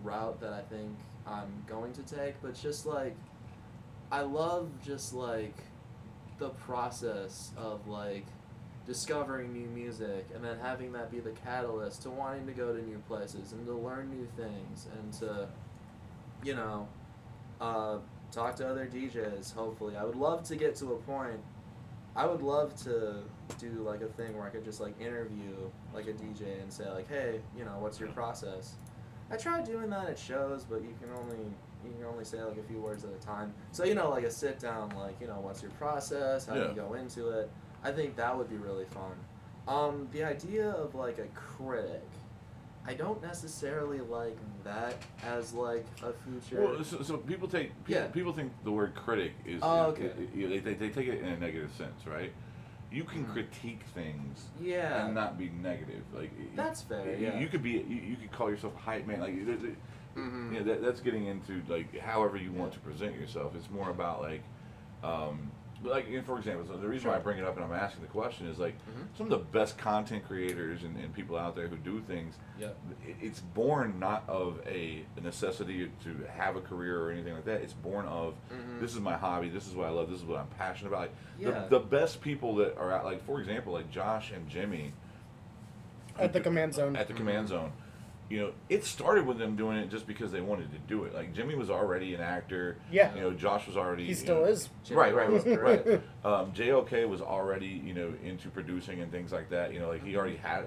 route that I think I'm going to take, but just like, I love just like the process of like discovering new music and then having that be the catalyst to wanting to go to new places and to learn new things and to, talk to other DJs, hopefully. I would love to get to a point, I would love to do like a thing where I could just like interview like a DJ and say like, hey, what's your process? I tried doing that at shows, but you can only say like a few words at a time. So, like a sit down, like, what's your process? How do you go into it? I think that would be really fun. The idea of like a critic, I don't necessarily like that as like a future. Well, so people think the word critic is, okay. They take it in a negative sense, right? You can critique things and not be negative. Like that's fair. Yeah. You could call yourself a hype man. Like that's getting into like however you want to present yourself. It's more about like, for example, so the reason why I bring it up and I'm asking the question is like some of the best content creators and people out there who do things. Yep. It's born not of a necessity to have a career or anything like that. It's born of this is my hobby. This is what I love. This is what I'm passionate about. Like, the best people that are out, like for example, like Josh and Jimmy at the Command Zone. At the Command Zone. It started with them doing it just because they wanted to do it. Like Jimmy was already an actor. Yeah. Josh was already. He still is. Right. JOK was already into producing and things like that. Like he already had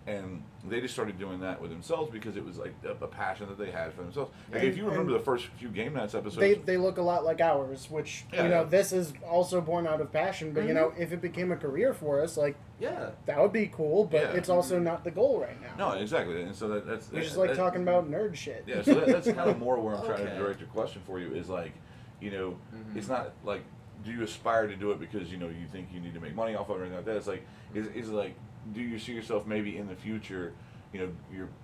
and they just started doing that with themselves because it was like a passion that they had for themselves. Like if you remember the first few Game Nights episodes, they look a lot like ours, which this is also born out of passion. But if it became a career for us, like that would be cool. But it's also not the goal right now. No, exactly. And so that's we just like talking about nerd shit. Yeah, so that's kind of more where I'm trying to direct your question for you is like, it's not like do you aspire to do it because you think you need to make money off of it or anything like that. It's like is like, do you see yourself maybe in the future,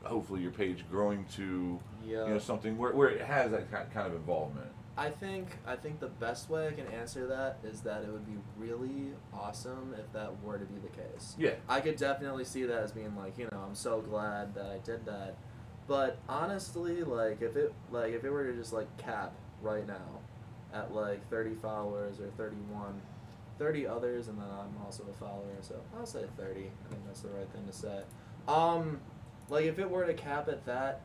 hopefully your page growing to something where it has that kind of involvement? I think the best way I can answer that is that it would be really awesome if that were to be the case. Yeah. I could definitely see that as being like, I'm so glad that I did that. But honestly, like if it were to just like cap right now at like 30 followers or 31, 30 others, and then I'm also a follower, so I'll say 30. I think that's the right thing to say. Like if it were to cap at that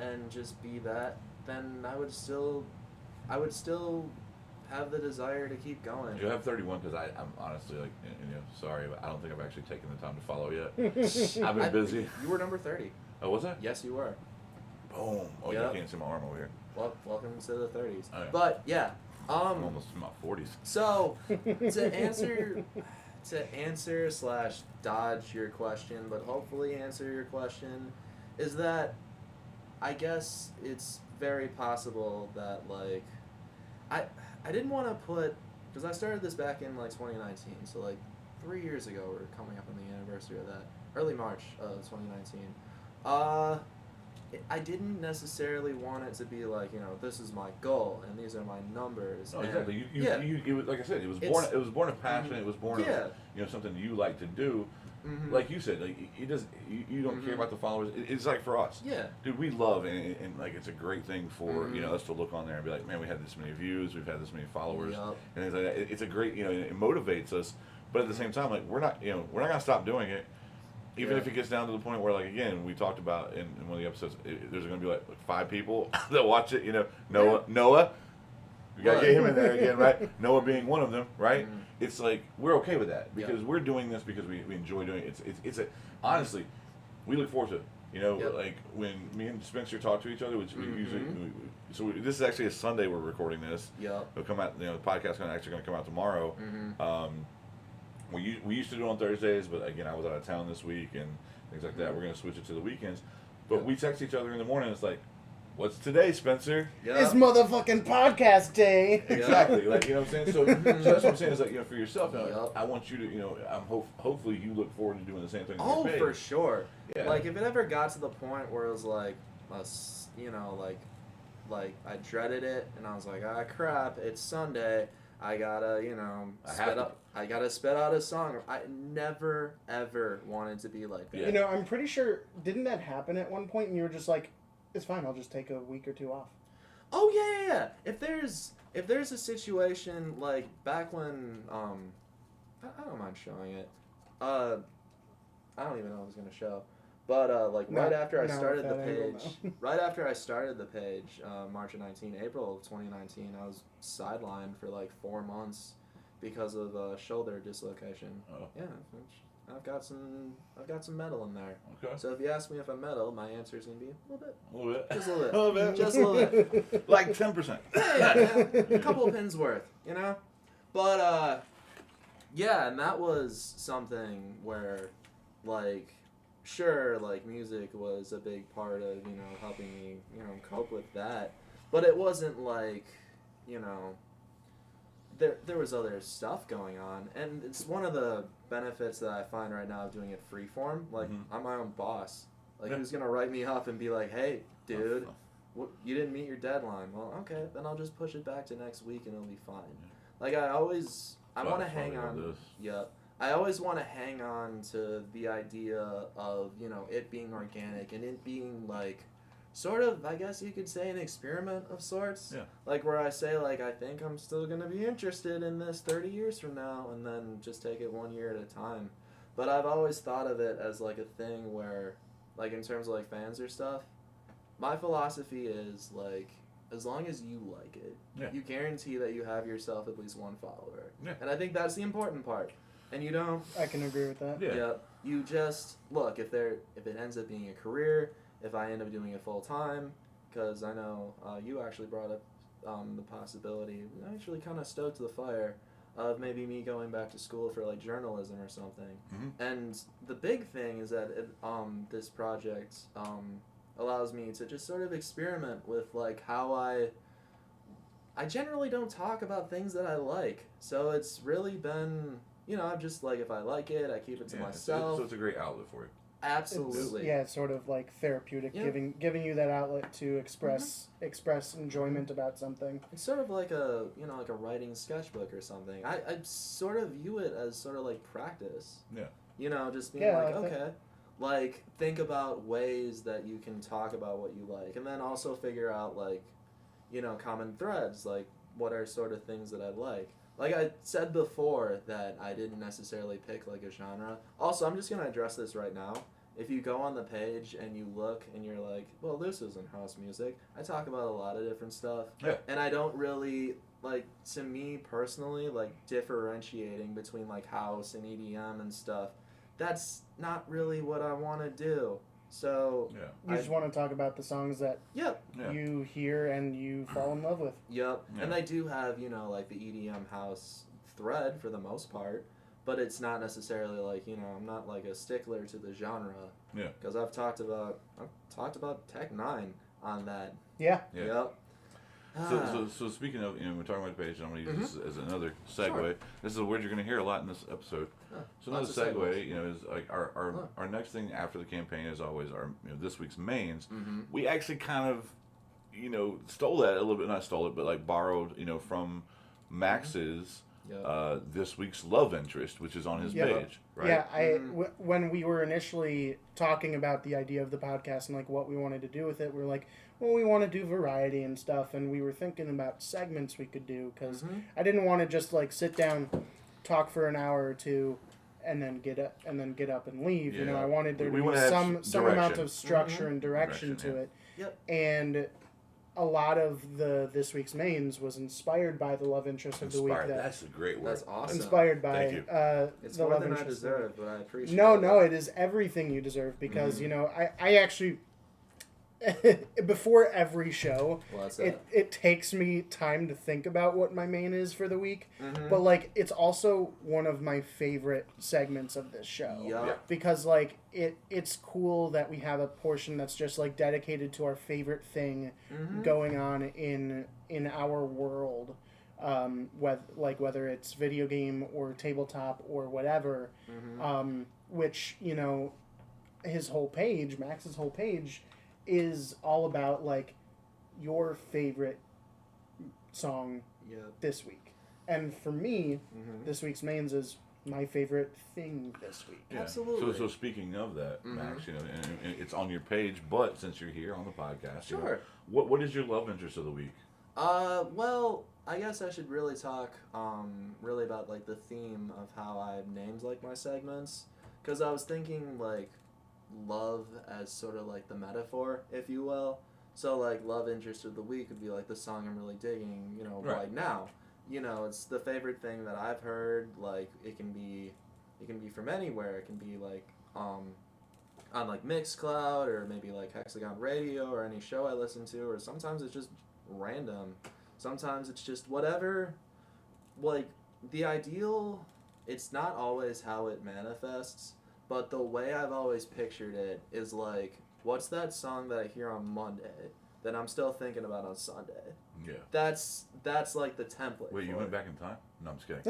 and just be that, then I would still have the desire to keep going. You have 31 because I'm honestly like, sorry, but I don't think I've actually taken the time to follow yet. I've been busy. You were number 30. Oh, was I? Yes, you were. Boom. Oh, you can't see my arm over here. Well, welcome to the 30s. Oh, yeah. But yeah. I'm almost in my 40s. So, to answer / dodge your question, but hopefully answer your question, is that I guess it's very possible that like I didn't want to put, because I started this back in like 2019, so like 3 years ago we're coming up on the anniversary of that, early March of 2019. I didn't necessarily want it to be like, this is my goal and these are my numbers. Oh, exactly. It was, like I said, it was born of passion. It was born of something you like to do. Mm-hmm. Like you said, like you don't care about the followers. It's like for us, dude, we love and like it's a great thing for us to look on there and be like, man, we had this many views, we've had this many followers, and it's like it's a great it motivates us. But at the same time, like we're not gonna stop doing it. Even if it gets down to the point where, like, again, we talked about in one of the episodes, there's going to be like 5 people that watch it. Noah, We got to get him in there again, right? Noah being one of them, right? It's like, we're okay with that because we're doing this because we enjoy doing it. It's honestly, we look forward to it. You know, like when me and Spencer talk to each other, which we usually, this is actually a Sunday we're recording this. It'll come out, you know, the podcast is actually going to come out tomorrow. We used to do it on Thursdays, but again, I was out of town this week and things like that. We're going to switch it to the weekends. But we text each other in the morning. It's like, what's today, Spencer? It's motherfucking podcast day. Exactly. Like, you know what I'm saying? So that's what I'm saying is like, you know, for yourself, you know, I want you to, you know, hopefully you look forward to doing the same thing. Oh, for sure. Yeah. Like, if it ever got to the point where it was like, you know, like I dreaded it and I was like, ah, crap, it's Sunday. I gotta, you know, I gotta spit out a song. I never, ever wanted to be like that. You know, I'm pretty sure, didn't that happen at one point and you were just like, it's fine, I'll just take a week or two off? Oh, yeah. If there's a situation, like, back when, I don't mind showing it. I don't even know what I was going to show. But, like, right after I started the page, March of 19, April of 2019, I was sidelined for, like, 4 months because of shoulder dislocation. Oh. Yeah, I've got some metal in there. Okay. So if you ask me if I'm metal, my answer is going to be a little bit. A little bit. Just a little bit. A little bit. Just a little bit. Like 10%. Yeah. A couple of pins worth, you know? But, yeah, and that was something where, like, sure, like, music was a big part of, you know, helping me, you know, cope with that. But it wasn't like, you know, there was other stuff going on. And it's one of the benefits that I find right now of doing it freeform. Like, I'm my own boss. Like, who's going to write me up and be like, hey, dude, you didn't meet your deadline. Well, okay, then I'll just push it back to next week and it'll be fine. Like, I want to hang on. Yeah. I always want to hang on to the idea of, you know, it being organic and it being, like, sort of, I guess you could say, an experiment of sorts. Yeah. Like, where I say, like, I think I'm still going to be interested in this 30 years from now, and then just take it 1 year at a time. But I've always thought of it as, like, a thing where, like, in terms of, like, fans or stuff, my philosophy is, like, as long as you like it, you guarantee that you have yourself at least one follower. Yeah. And I think that's the important part. And you don't... I can agree with that. Yeah. You just... Look, if it ends up being a career, if I end up doing it full time, because I know you actually brought up the possibility, I'm actually kind of stoked to the fire, of maybe me going back to school for, like, journalism or something. And the big thing is that this project allows me to just sort of experiment with, like, how I generally don't talk about things that I like. So it's really been... You know, I'm just like, if I like it, I keep it to myself. So it's a great outlet for you. Absolutely. It's sort of like therapeutic, giving you that outlet to express enjoyment about something. It's sort of like a writing sketchbook or something. I sort of view it as sort of like practice. Yeah. You know, just being like, okay, like, think about ways that you can talk about what you like, and then also figure out, like, you know, common threads, like, what are sort of things that I like. Like I said before that I didn't necessarily pick, like, a genre. Also, I'm just going to address this right now. If you go on the page and you look and you're like, well, this isn't house music, I talk about a lot of different stuff. Yeah. And I don't really, like, to me personally, like, differentiating between, like, house and EDM and stuff, that's not really what I want to do. So you just want to talk about the songs that you hear and you fall in love with. Yep. And I do have, you know, like, the EDM house thread for the most part, but it's not necessarily like, you know, I'm not like a stickler to the genre. Yeah. Because I've talked about Tech 9 on that. Yeah. Yep. So speaking of, you know, we're talking about the page, and I'm going to use this as another segue. Sure. This is a word you're going to hear a lot in this episode. So another segue, you know, is like our next thing after the campaign is always our, you know, this week's mains. We actually kind of, you know, stole that a little bit, not stole it, but like borrowed, you know, from Max's this week's love interest, which is on his page, right? Yeah, when we were initially talking about the idea of the podcast and like what we wanted to do with it, we were like, well, we want to do variety and stuff, and we were thinking about segments we could do, because I didn't want to just like sit down, talk for an hour or two, and then get up and leave. Yeah. You know, I wanted there to be some amount of structure and direction to it. Yep. And a lot of this week's mains was inspired by the love interest of the week. That's a great word. That's awesome. Inspired by Thank you. It's the more love than I interest. deserve, but I appreciate it. No, it is everything you deserve because, I actually, before every show, it takes me time to think about what my main is for the week. Mm-hmm. But, like, it's also one of my favorite segments of this show. Yeah. Because, like, it's cool that we have a portion that's just, like, dedicated to our favorite thing going on in our world. Whether it's video game or tabletop or whatever. Which, Max's whole page is all about, like, your favorite song this week. And for me, this week's mains is my favorite thing this week. Yeah. Absolutely. So speaking of that, Max, and it's on your page, but since you're here on the podcast, sure. What is your love interest of the week? Well, I guess I should really talk really about, like, the theme of how I've named, like, my segments. Because I was thinking, like, love as sort of like the metaphor, if you will. So, like, love interest of the week would be like the song I'm really digging, right now. It's the favorite thing that I've heard. Like, it can be from anywhere. It can be like on like Mixcloud or maybe like Hexagon Radio or any show I listen to, or sometimes it's just random. Sometimes it's just whatever. Like, the ideal, it's not always how it manifests. But the way I've always pictured it is like, what's that song that I hear on Monday that I'm still thinking about on Sunday? Yeah. That's like the template. Wait, you went back in time? No, I'm just kidding.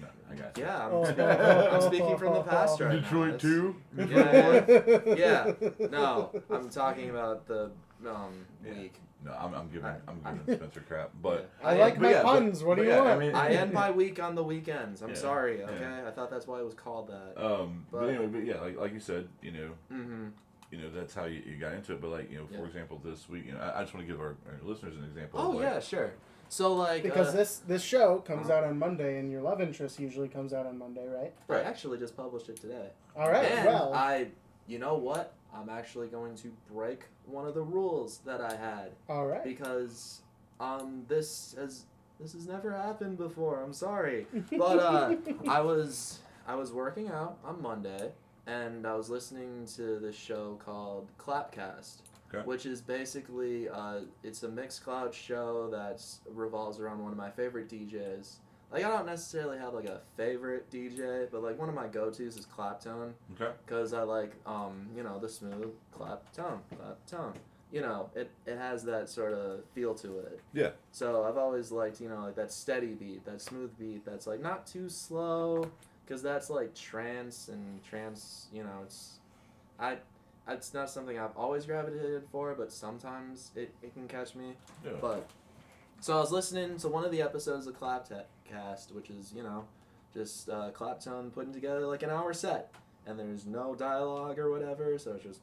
No, I got you. Yeah, I'm speaking from the past right Detroit now. 2? Yeah. No, I'm talking about the week. No, I'm giving Spencer crap, but I like my puns. What do you want? I end my week on the weekends. I'm sorry. Okay, I thought that's why it was called that. But anyway, like you said, that's how you got into it. But like for example, this week, I just want to give our listeners an example. Oh, yeah, sure. So, like, because this show comes out on Monday, and your love interest usually comes out on Monday, right? I actually just published it today. All right. And you know what? I'm actually going to break one of the rules that I had. All right. Because this has never happened before. I'm sorry, but I was working out on Monday, and I was listening to this show called Clapcast, which is basically it's a Mixcloud show that revolves around one of my favorite DJs. Like, I don't necessarily have, like, a favorite DJ, but, like, one of my go-tos is Claptone. Okay. Because I like, the smooth Claptone. It has that sort of feel to it. Yeah. So I've always liked, like, that steady beat, that smooth beat that's, like, not too slow, because that's, like, trance, it's not something I've always gravitated for, but sometimes it can catch me. Yeah. But... So I was listening to one of the episodes of Clapcast, which is, just Claptone putting together like an hour set. And there's no dialogue or whatever, so it's just,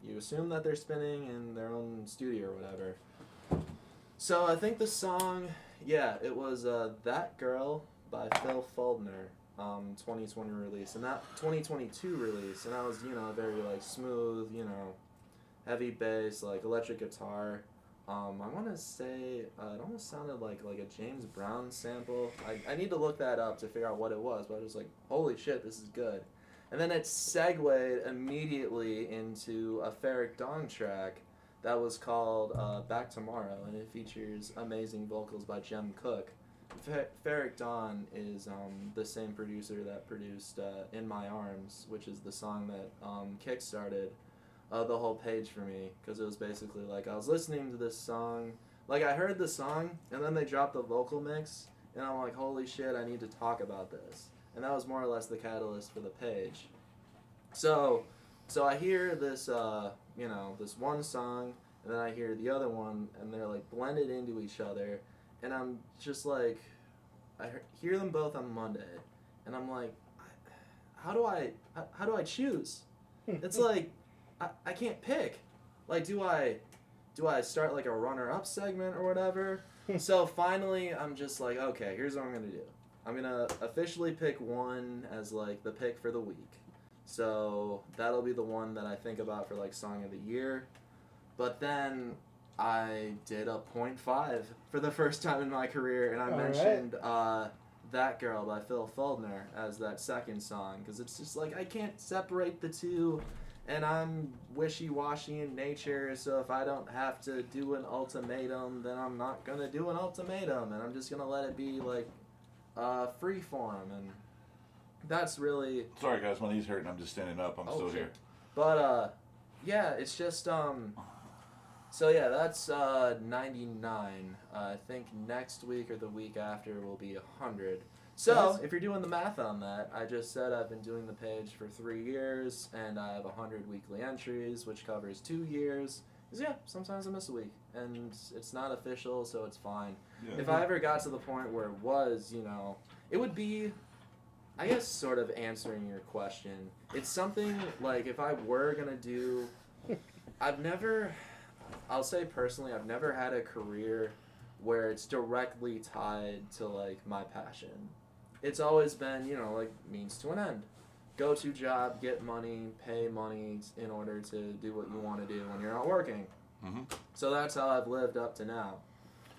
you assume that they're spinning in their own studio or whatever. So I think the song, it was That Girl by Phil Fuldner, 2020 release. And that 2022 release, and that was, very like smooth, heavy bass, like electric guitar. I want to say it almost sounded like a James Brown sample. I need to look that up to figure out what it was, but I was like, holy shit, this is good. And then it segued immediately into a Ferric Dawn track that was called Back Tomorrow, and it features amazing vocals by Jem Cook. Ferric Dawn is the same producer that produced In My Arms, which is the song that kickstarted the whole page for me, because it was basically like I was listening to this song, like I heard the song, and then they dropped the vocal mix, and I'm like, holy shit, I need to talk about this. And that was more or less the catalyst for the page. So I hear this, this one song, and then I hear the other one, and they're like blended into each other, and I'm just like, I hear them both on Monday, and I'm like, how do I choose? It's like, I can't pick. Like, do I start like a runner-up segment or whatever? So finally, I'm just like, okay, here's what I'm gonna do. I'm gonna officially pick one as like the pick for the week. So that'll be the one that I think about for like song of the year. But then I did a 0.5 for the first time in my career, and I mentioned That Girl by Phil Feldner as that second song, because it's just like I can't separate the two, and I'm wishy-washy in nature, so if I don't have to do an ultimatum, then I'm not going to do an ultimatum, and I'm just going to let it be like freeform, and that's really... Sorry guys, my knee's hurting, I'm just standing up, I'm still here. But, yeah, it's just, so yeah, that's 99. I think next week or the week after will be 100. So, if you're doing the math on that, I just said I've been doing the page for 3 years, and I have 100 weekly entries, which covers 2 years. Because, yeah, sometimes I miss a week, and it's not official, so it's fine. Yeah. If I ever got to the point where it was, you know, it would be, I guess, sort of answering your question. It's something, like, if I were going to do, I'll say personally, I've never had a career where it's directly tied to, like, my passion. It's always been, you know, like, means to an end. Go to job, get money, pay money in order to do what you want to do when you're not working. Mm-hmm. So that's how I've lived up to now.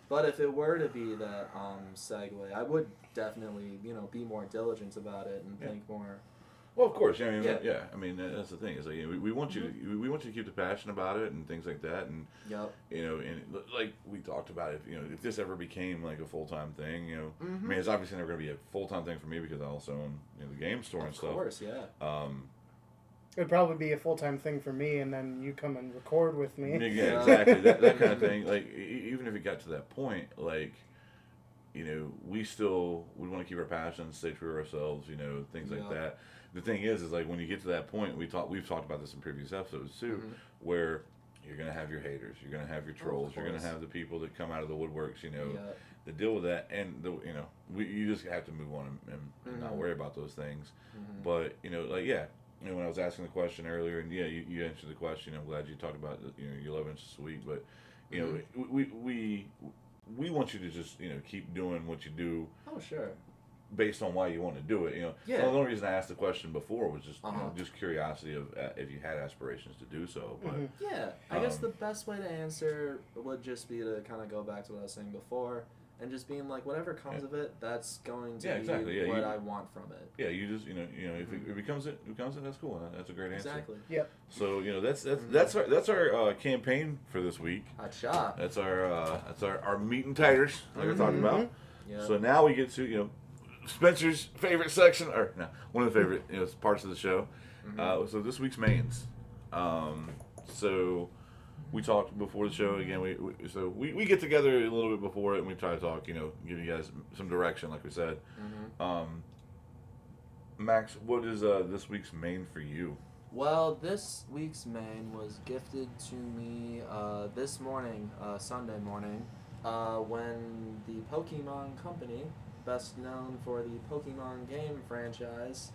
But if it were to be that segue, I would definitely, you know, be more diligent about it and think more. Well, of course, I mean, that's the thing. Is like we want you to keep the passion about it and things like that, and you know, and like we talked about, if this ever became like a full-time thing, you know, I mean, it's obviously never going to be a full-time thing for me because I also own the game store and stuff. Of course, yeah. It'd probably be a full-time thing for me, and then you come and record with me. Yeah, exactly. that kind of thing. Like, even if it got to that point, like, you know, we want to keep our passions, stay true to ourselves, you know, things like that. The thing is like when you get to that point, we've talked about this in previous episodes too, where you're gonna have your haters, you're gonna have your trolls, you're gonna have the people that come out of the woodworks, you know, that deal with that, and you just have to move on and not worry about those things. But like when I was asking the question earlier, and you answered the question. I'm glad you talked about your 11 inches sweet, but we want you to just keep doing what you do. Oh sure. Based on why you want to do it, So the only reason I asked the question before was just just curiosity of if you had aspirations to do so. But I guess the best way to answer would just be to kind of go back to what I was saying before, and just being like, whatever comes of it, that's going to be what I want from it. Yeah, you just if it becomes it, that's cool. That's a great answer. Exactly. Yep. So that's our campaign for this week. Hot shot. That's our meat and taters like we're talking about. Yep. So now we get to Spencer's favorite section, or no, one of the favorite parts of the show. So this week's mains. So we talked before the show again. We get together a little bit before it and we try to talk. Give you guys some direction, like we said. Max, what is this week's main for you? Well, this week's main was gifted to me this morning, Sunday morning, when the Pokemon Company, best known for the Pokemon game franchise,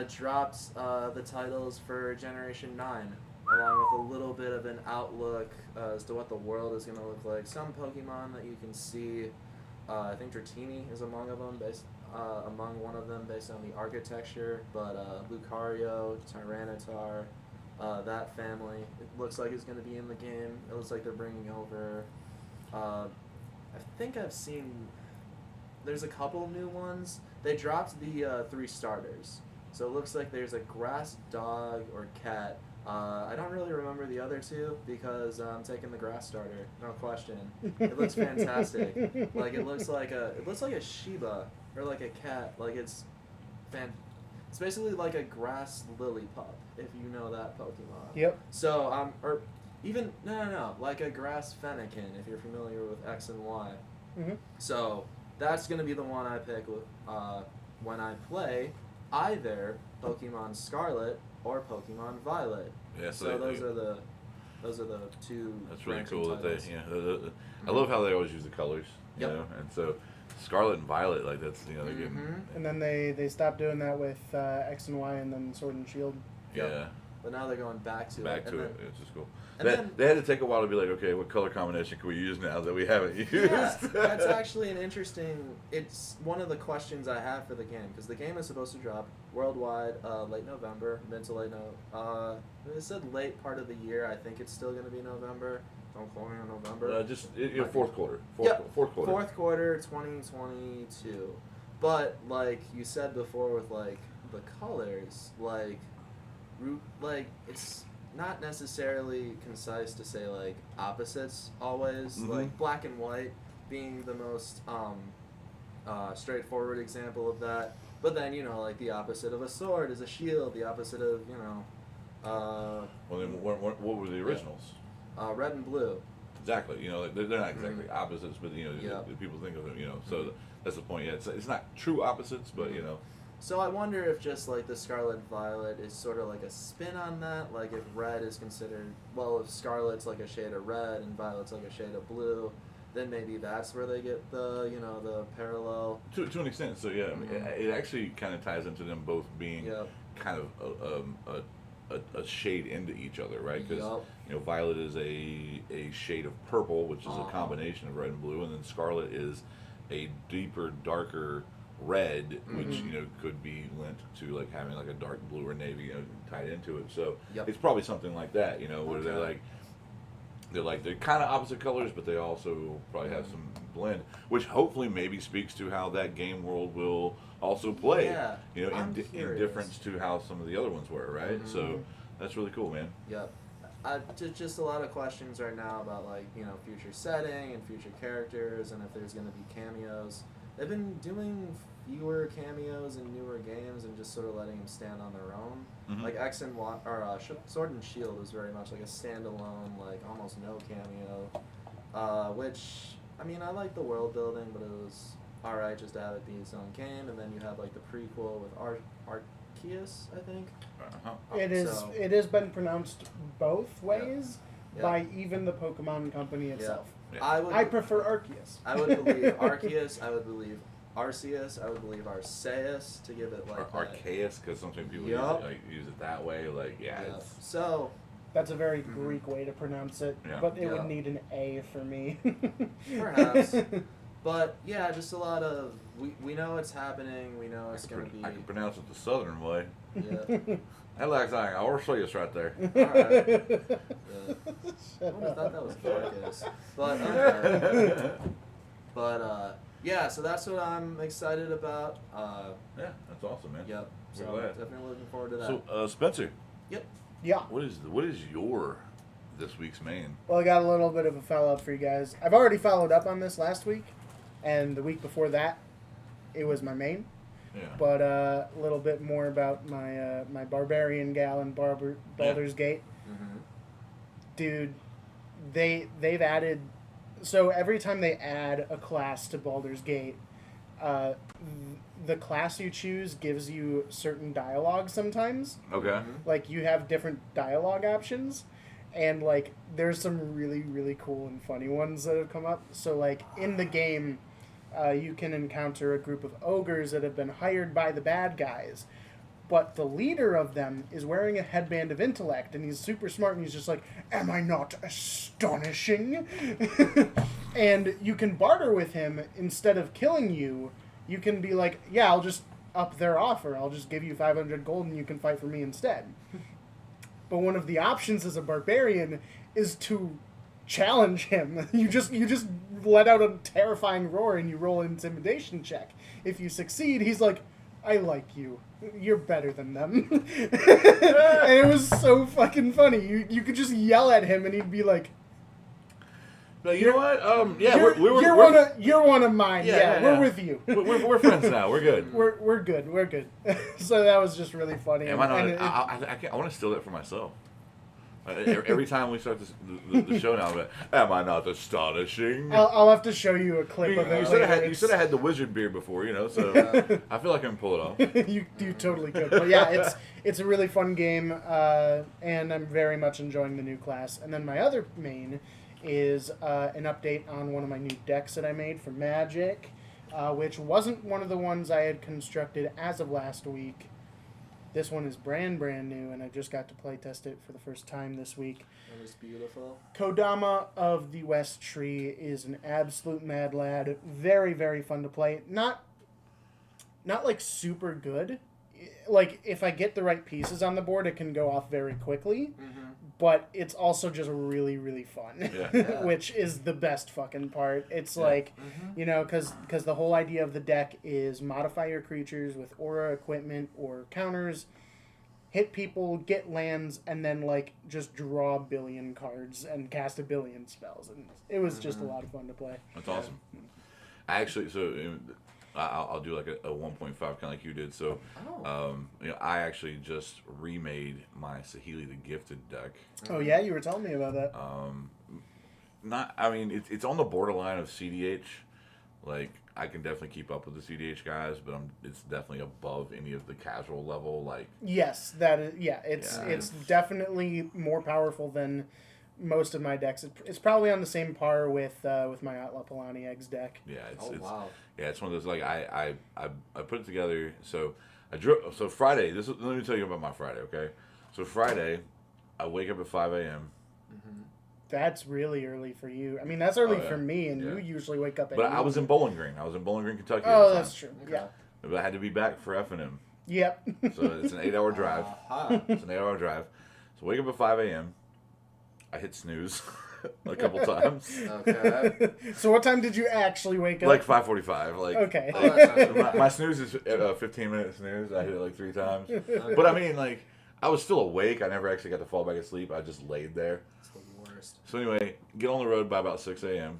dropped the titles for Generation 9, along with a little bit of an outlook as to what the world is going to look like. Some Pokemon that you can see, I think Dratini is among one of them based on the architecture, but Lucario, Tyranitar, that family, it looks like it's going to be in the game. It looks like they're bringing over, I think I've seen... There's a couple new ones. They dropped the 3 starters. So it looks like there's a grass dog or cat. I don't really remember the other 2 because I'm taking the grass starter. No question. It looks fantastic. Like it looks like a Shiba or like a cat. Like it's basically like a grass lily pup, if you know that Pokemon. Yep. So or even no, like a grass Fennekin if you're familiar with X and Y. So that's going to be the one I pick when I play either Pokemon Scarlet or Pokemon Violet. Yeah, so those are the 2. That's really cool that I love how they always use the colors. You know, and so Scarlet and Violet, like that's they're getting. And then they stopped doing that with X and Y and then Sword and Shield. Yeah. but now they're going back to it. It's just cool. And They had to take a while to be like, okay, what color combination can we use now that we haven't used? Yeah, that's actually an interesting. It's one of the questions I have for the game because the game is supposed to drop worldwide late November, mid to late It said late part of the year. I think it's still going to be November. Don't quote me on November. Fourth quarter. Fourth quarter. Fourth quarter, 2022. But like you said before, with like the colors, like it's not necessarily concise to say like opposites always. Mm-hmm. Like black and white being the most straightforward example of that. But then like the opposite of a sword is a shield. The opposite of well, then what were the originals? Red and blue. Exactly. They're not exactly opposites, but people think of them. So that's the point. Yeah, it's not true opposites, but So I wonder if just like the Scarlet Violet is sort of like a spin on that. Like if red is considered, well, if Scarlet's like a shade of red and Violet's like a shade of blue, then maybe that's where they get the the parallel. To an extent. So yeah, I mean, it actually kind of ties into them both being kind of a shade into each other, right? Because Violet is a shade of purple, which is a combination of red and blue, and then Scarlet is a deeper, darker red, which could be linked to like having like a dark blue or navy tied into it. So it's probably something like that, where they're kind of opposite colors, but they also probably have some blend, which hopefully maybe speaks to how that game world will also play. Yeah, in difference to how some of the other ones were, right? Mm-hmm. So that's really cool, man. Yep. Just a lot of questions right now about like future setting and future characters, and if there's going to be cameos. They've been doing fewer cameos in newer games and just sort of letting them stand on their own. Mm-hmm. Like X and Y, or Sword and Shield was very much like a standalone, like almost no cameo. Which I mean, I like the world building, but it was alright just to have it be its own game. And then you have like the prequel with Arceus, I think. Uh-huh. It has been pronounced both ways by even the Pokemon company itself. Yeah. I prefer Arceus. I would believe Arceus. I would believe Arceus. I would believe Arceus to give it like Arceus, because sometimes people use it that way. Like So that's a very Greek way to pronounce it, but it would need an A for me. Perhaps. But yeah, just a lot of we know it's happening. We know it's going to be. I can pronounce it the southern way. Yeah. I like that. Arceus right there. All right. I would have thought that was Marcus. But okay. But yeah, so that's what I'm excited about. Yeah, that's awesome, man. Yep. So We're glad. definitely looking forward to that. So Spencer. Yep. Yeah. What is your this week's main? Well, I got a little bit of a follow up for you guys. I've already followed up on this last week, and the week before that, it was my main. Yeah. But a little bit more about my my barbarian gal in Baldur's Gate. Mm-hmm. Dude, they've added. So every time they add a class to Baldur's Gate, the class you choose gives you certain dialogue sometimes. Okay. Mm-hmm. Like you have different dialogue options, and like there's some really really cool and funny ones that have come up. So like in the game. You can encounter a group of ogres that have been hired by the bad guys. But the leader of them is wearing a headband of intellect, and he's super smart, and he's just like, am I not astonishing? And you can barter with him instead of killing you. You can be like, yeah, I'll just up their offer. I'll just give you 500 gold, and you can fight for me instead. But one of the options as a barbarian is to challenge him. You just let out a terrifying roar and you roll an intimidation check. If you succeed, he's like, I like you. You're better than them. And it was so fucking funny. You could just yell at him and he'd be like, but you know what? You're one of mine. Yeah, we're with you. We're friends now. We're good. We're good. So that was just really funny. I want to steal that for myself. Every time we start the show now, I'm like, am I not astonishing? I'll have to show you a clip of it. You should have had the wizard beard before, so I feel like I can pull it off. You totally could. But yeah, it's a really fun game, and I'm very much enjoying the new class. And then my other main is an update on one of my new decks that I made for Magic, which wasn't one of the ones I had constructed as of last week. This one is brand new, and I just got to play test it for the first time this week. It was beautiful. Kodama of the West Tree is an absolute mad lad. Very, very fun to play. Not like super good. Like, if I get the right pieces on the board, it can go off very quickly. Mm-hmm. But it's also just really, really fun, which is the best fucking part. It's like, you know, because the whole idea of the deck is modify your creatures with aura, equipment, or counters, hit people, get lands, and then, like, just draw a billion cards and cast a billion spells. And it was just a lot of fun to play. That's awesome. Actually, so I'll do like a 1.5 kind of like you did. So, you know, I actually just remade my Saheeli the Gifted deck. Oh yeah, you were telling me about that. I mean, it's on the borderline of CDH. Like, I can definitely keep up with the CDH guys, but it's definitely above any of the casual level. Like, yes, that is. Yeah, it's definitely more powerful than most of my decks. It's probably on the same par with my Atla Palani Eggs deck. Yeah, wow. Yeah, it's one of those, like, I put it together. So so Friday. Let me tell you about my Friday, okay? So Friday, I wake up at 5 a.m. That's really early for you. I mean, that's early for me, and you usually wake up at. But I was in Bowling Green. Kentucky. Oh, that's true. Okay. Yeah. But I had to be back for F&M. Yep. So it's an 8-hour drive. It's an 8-hour drive. So wake up at 5 a.m. I hit snooze a couple times. Okay. So what time did you actually wake up? Like 5:45. Like, okay. My snooze is a 15-minute snooze. I hit it like 3 times. But I mean, like, I was still awake. I never actually got to fall back asleep. I just laid there. It's the worst. So anyway, get on the road by about 6 a.m.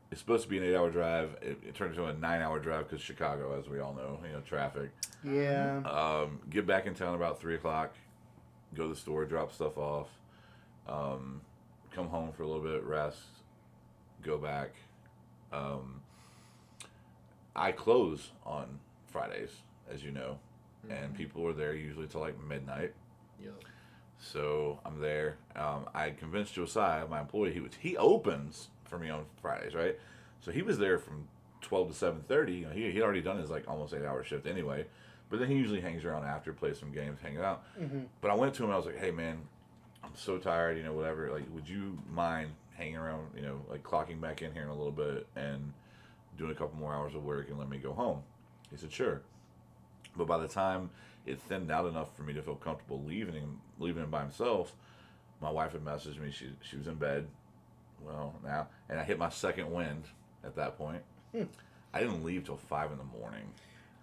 It's supposed to be an 8-hour drive. It turned into a 9-hour drive because Chicago, as we all know, traffic. Yeah. Get back in town about 3 o'clock. Go to the store, drop stuff off. Come home for a little bit, rest. Go back. I close on Fridays, as you know, and people are there usually till like midnight. Yep. So I'm there. I convinced Josiah, my employee, he opens for me on Fridays, right? So he was there from 12 to 7:30. He'd already done his like almost 8-hour shift anyway. But then he usually hangs around after, plays some games, hanging out. But I went to him and I was like, hey man, I'm so tired, whatever. Like, would you mind hanging around, like clocking back in here in a little bit and doing a couple more hours of work and let me go home? He said, sure. But by the time it thinned out enough for me to feel comfortable leaving him by himself, my wife had messaged me. She was in bed. Well, now, and I hit my second wind at that point. I didn't leave till 5 in the morning.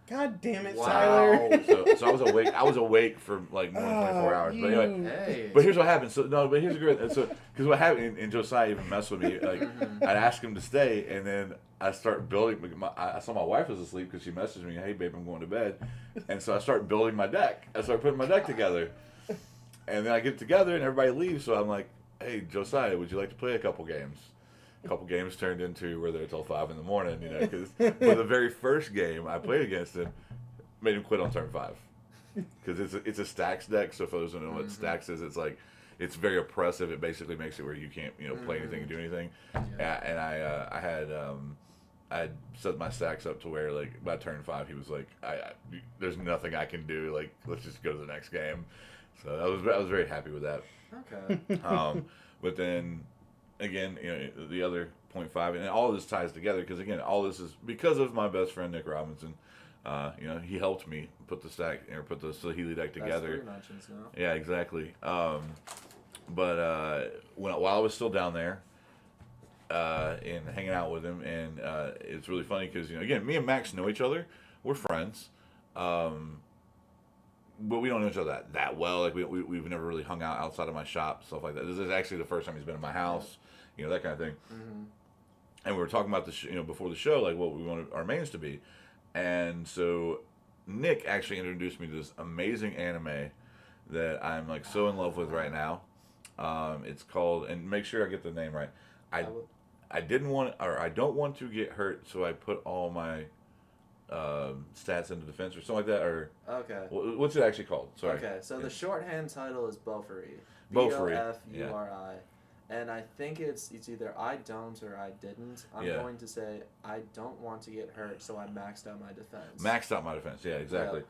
God damn it, Wow. Tyler. So I was awake. I was awake for like more than 24 hours. But anyway, but here's what happened. But here's a great. So because what happened, and Josiah even messed with me. Like, I'd ask him to stay, and then I start building. I saw my wife was asleep because she messaged me, "Hey babe, I'm going to bed," and so I start building my deck. I start putting my deck together, and then I get together, and everybody leaves. So I'm like, "Hey Josiah, would you like to play a couple games?" A couple games turned into we're there till 5 in the morning, because for the very first game I played against him, made him quit on turn 5 because it's a stacks deck. So for those who don't know what stacks is, it's like it's very oppressive. It basically makes it where you can't play anything and do anything. Yeah. And I had set my stacks up to where like by turn 5 he was like, there's nothing I can do. Like, let's just go to the next game. So I was very happy with that. Okay. But then. Again, the other 0.5, and all of this ties together because again, all this is because of my best friend Nick Robinson. He helped me put the Saheeli deck together. That's 3 mentions now. Yeah, exactly. But while I was still down there, and hanging out with him, and it's really funny because again, me and Max know each other. We're friends. But we don't know each other that well. Like we've never really hung out outside of my shop, stuff like that. This is actually the first time he's been in my house, that kind of thing. And we were talking about before the show, like what we wanted our mains to be. And so Nick actually introduced me to this amazing anime that I'm like so in love with right now. It's called, and make sure I get the name right. I don't want to get hurt, so I put all my stats into defense or something like that, or what's it actually called? Sorry. Okay, so the shorthand title is Bofuri. Bofuri. Bofuri. And I think it's either I don't or I didn't. I'm going to say I don't want to get hurt, so I maxed out my defense. Maxed out my defense, yeah, exactly.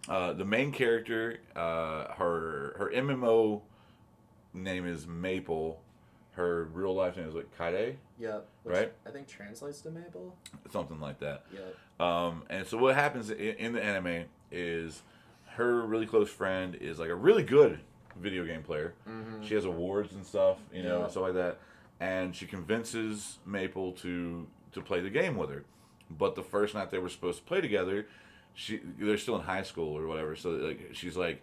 The main character, her MMO name is Maple. Her real life name is like Kaide. Yep. Right? I think translates to Maple. Something like that. Yep. And so what happens in the anime is her really close friend is like a really good video game player. Mm-hmm. She has awards and stuff, stuff like that. And she convinces Maple to play the game with her. But the first night they were supposed to play together, they're still in high school or whatever. So like she's like,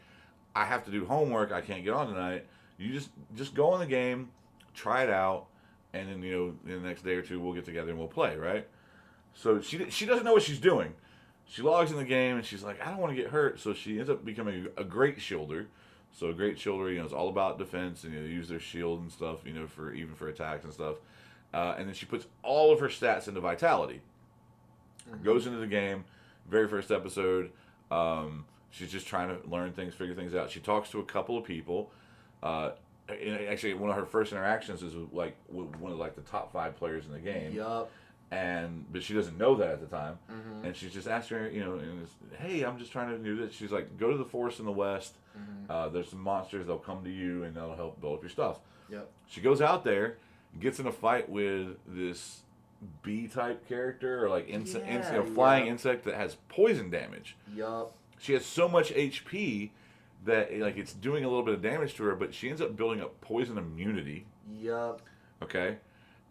I have to do homework. I can't get on tonight. You just go on the game, try it out, and then in the next day or two we'll get together and we'll play, right? So she doesn't know what she's doing. She logs in the game and she's like, I don't want to get hurt. So she ends up becoming a great shielder. So a great shielder, is all about defense and use their shield and stuff, for attacks and stuff. And then she puts all of her stats into vitality. Mm-hmm. Goes into the game, very first episode. She's just trying to learn things, figure things out. She talks to a couple of people. Actually, one of her first interactions is with one of the top 5 players in the game. Yup. But she doesn't know that at the time. Mm-hmm. And she's just asking her, hey, I'm just trying to do this. She's like, go to the forest in the west. Mm-hmm. There's some monsters. They'll come to you and they'll help build up your stuff. Yep. She goes out there, gets in a fight with this bee-type character or flying insect that has poison damage. Yup. She has so much HP that it's doing a little bit of damage to her, but she ends up building up poison immunity. Yup. Okay.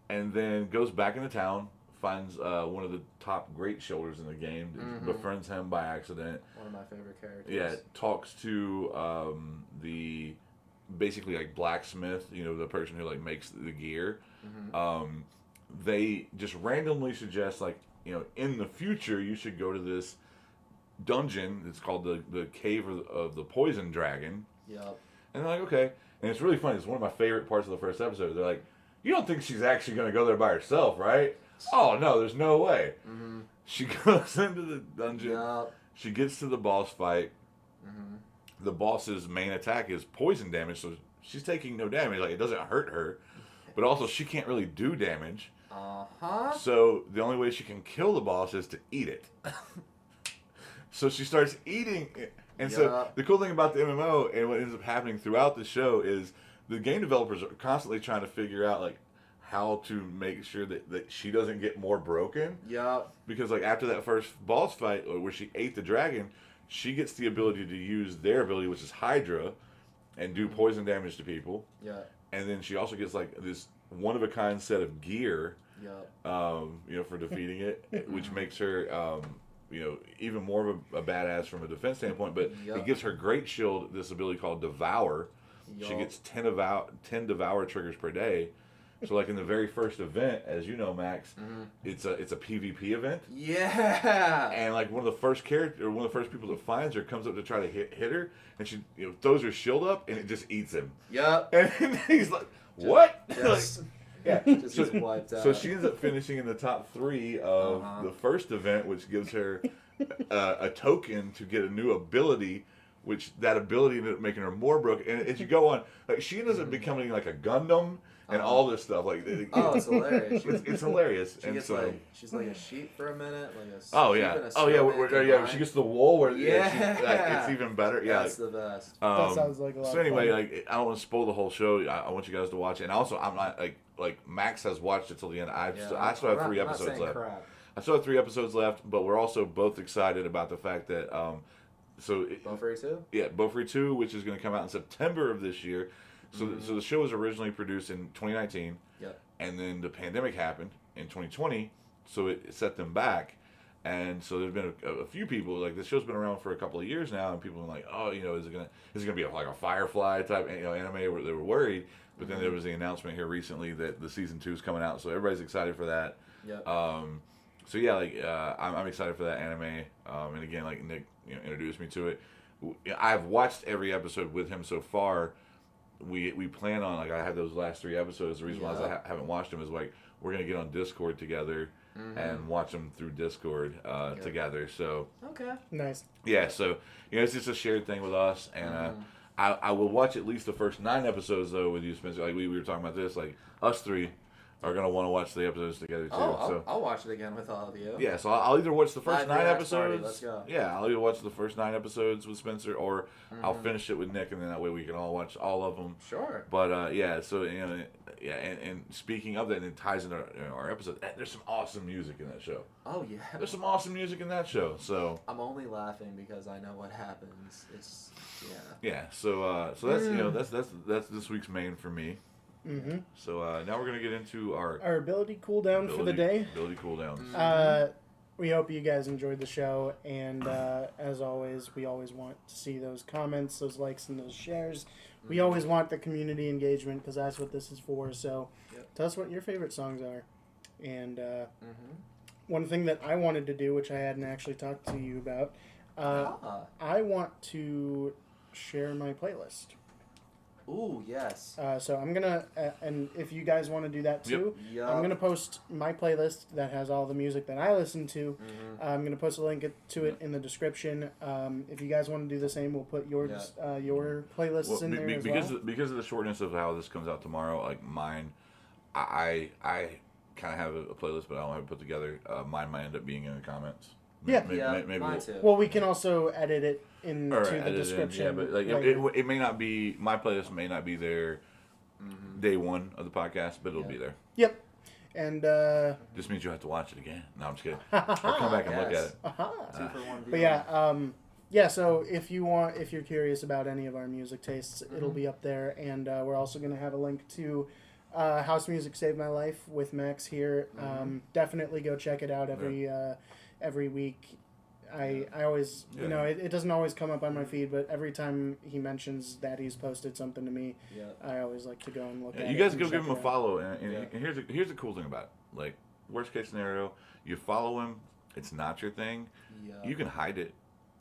And then goes back into town, finds one of the top great shoulders in the game, befriends him by accident. One of my favorite characters. Yeah, talks to the basically blacksmith, the person who makes the gear. Mm-hmm. They just randomly suggest in the future you should go to this dungeon. It's called the Cave of the Poison Dragon. Yep. And they're like, okay. And it's really funny. It's one of my favorite parts of the first episode. They're like, you don't think she's actually going to go there by herself, right? Oh, no, there's no way. Mm-hmm. She goes into the dungeon. Yep. She gets to the boss fight. Mm-hmm. The boss's main attack is poison damage, so she's taking no damage. It doesn't hurt her. But also, she can't really do damage. Uh-huh. So the only way she can kill the boss is to eat it. So she starts eating it. And so the cool thing about the MMO and what ends up happening throughout the show is the game developers are constantly trying to figure out how to make sure that she doesn't get more broken. Yeah. Because after that first boss fight where she ate the dragon, she gets the ability to use their ability, which is Hydra, and do poison damage to people. Yeah. And then she also gets this one of a kind set of gear. Yeah. For defeating it, which makes her even more of a badass from a defense standpoint, but it gives her great shield this ability called Devour. She gets 10 Devour triggers per day. So in the very first event, as you know, Max, it's a PvP event. Yeah. And one of the first people that finds her comes up to try to hit her, and she throws her shield up, and it just eats him. Yep. And he's like, "What?" Yeah, just gets wiped out. So she ends up finishing in the top 3 of the first event, which gives her a token to get a new ability, which that ability ended up making her more broken. And as you go on, she ends up becoming like a Gundam and all this stuff. It's hilarious. It's hilarious. She gets she's like a sheep for a minute. She gets the wool where it's even better. Yeah, that's the best. That sounds like a lot. So anyway, I don't want to spoil the whole show. I want you guys to watch it. And also, I'm not Max has watched it till the end. I still have 3 episodes left. Crap. I still have 3 episodes left, but we're also both excited about the fact that Bofuri 2? Yeah, Bofuri 2, which is going to come out in September of this year. So the show was originally produced in 2019. Yep. And then the pandemic happened in 2020, so it set them back. And so there's been a few people, this show's been around for a couple of years now, and people have been like, oh, is it gonna be a Firefly type anime where they were worried. But then there was the announcement here recently that the season 2 is coming out, so everybody's excited for that. Yep. So yeah, I'm excited for that anime. And again, Nick introduced me to it. I've watched every episode with him so far. We plan on I had those last 3 episodes. The reason why I haven't watched them is we're gonna get on Discord together and watch them through Discord together. So okay, nice. Yeah, so it's just a shared thing with us, and I will watch at least the first 9 episodes though with you, Spencer. Like we were talking about this, like us 3 are gonna want to watch the episodes together too. Oh, I'll watch it again with all of you. Yeah, so I'll either watch the first 9 episodes. Party, let's go. Yeah, I'll either watch the first 9 episodes with Spencer, or I'll finish it with Nick, and then that way we can all watch all of them. Sure. But yeah, so and speaking of that, and it ties into our episode. There's some awesome music in that show. Oh yeah. There's some awesome music in that show. So I'm only laughing because I know what happens. It's yeah. So that's that's this week's main for me. Mm-hmm. So now we're gonna get into our ability cooldown for the day. Ability cooldowns. We hope you guys enjoyed the show, and as always, we always want to see those comments, those likes, and those shares. We always want the community engagement because that's what this is for. So tell us what your favorite songs are. And one thing that I wanted to do, which I hadn't actually talked to you about, I want to share my playlist. Ooh, yes. So I'm going to, and if you guys want to do that too, I'm going to post my playlist that has all the music that I listen to. I'm going to post a link to it in the description. If you guys want to do the same, we'll put your playlists in there as well. Because of the shortness of how this comes out tomorrow, like mine, I kind of have a playlist, but I don't have it put together. Mine might end up being in the comments. Maybe mine too. Well, we can also edit it into the description. But like it may not be, my playlist may not be there day one of the podcast, but it'll be there. Yep. And this means you have to watch it again. No, I'm just kidding. Or come back and look at it. 2 for 1. But yeah, so if you're curious about any of our music tastes, it'll be up there, and we're also going to have a link to House Music Saved My Life with Max here. Definitely go check it out every week. I always, it doesn't always come up on my feed, but every time he mentions that he's posted something to me, I always like to go and look at it. You guys go give him a follow, and here's the cool thing about it. Like, worst case scenario, you follow him, it's not your thing, you can hide it.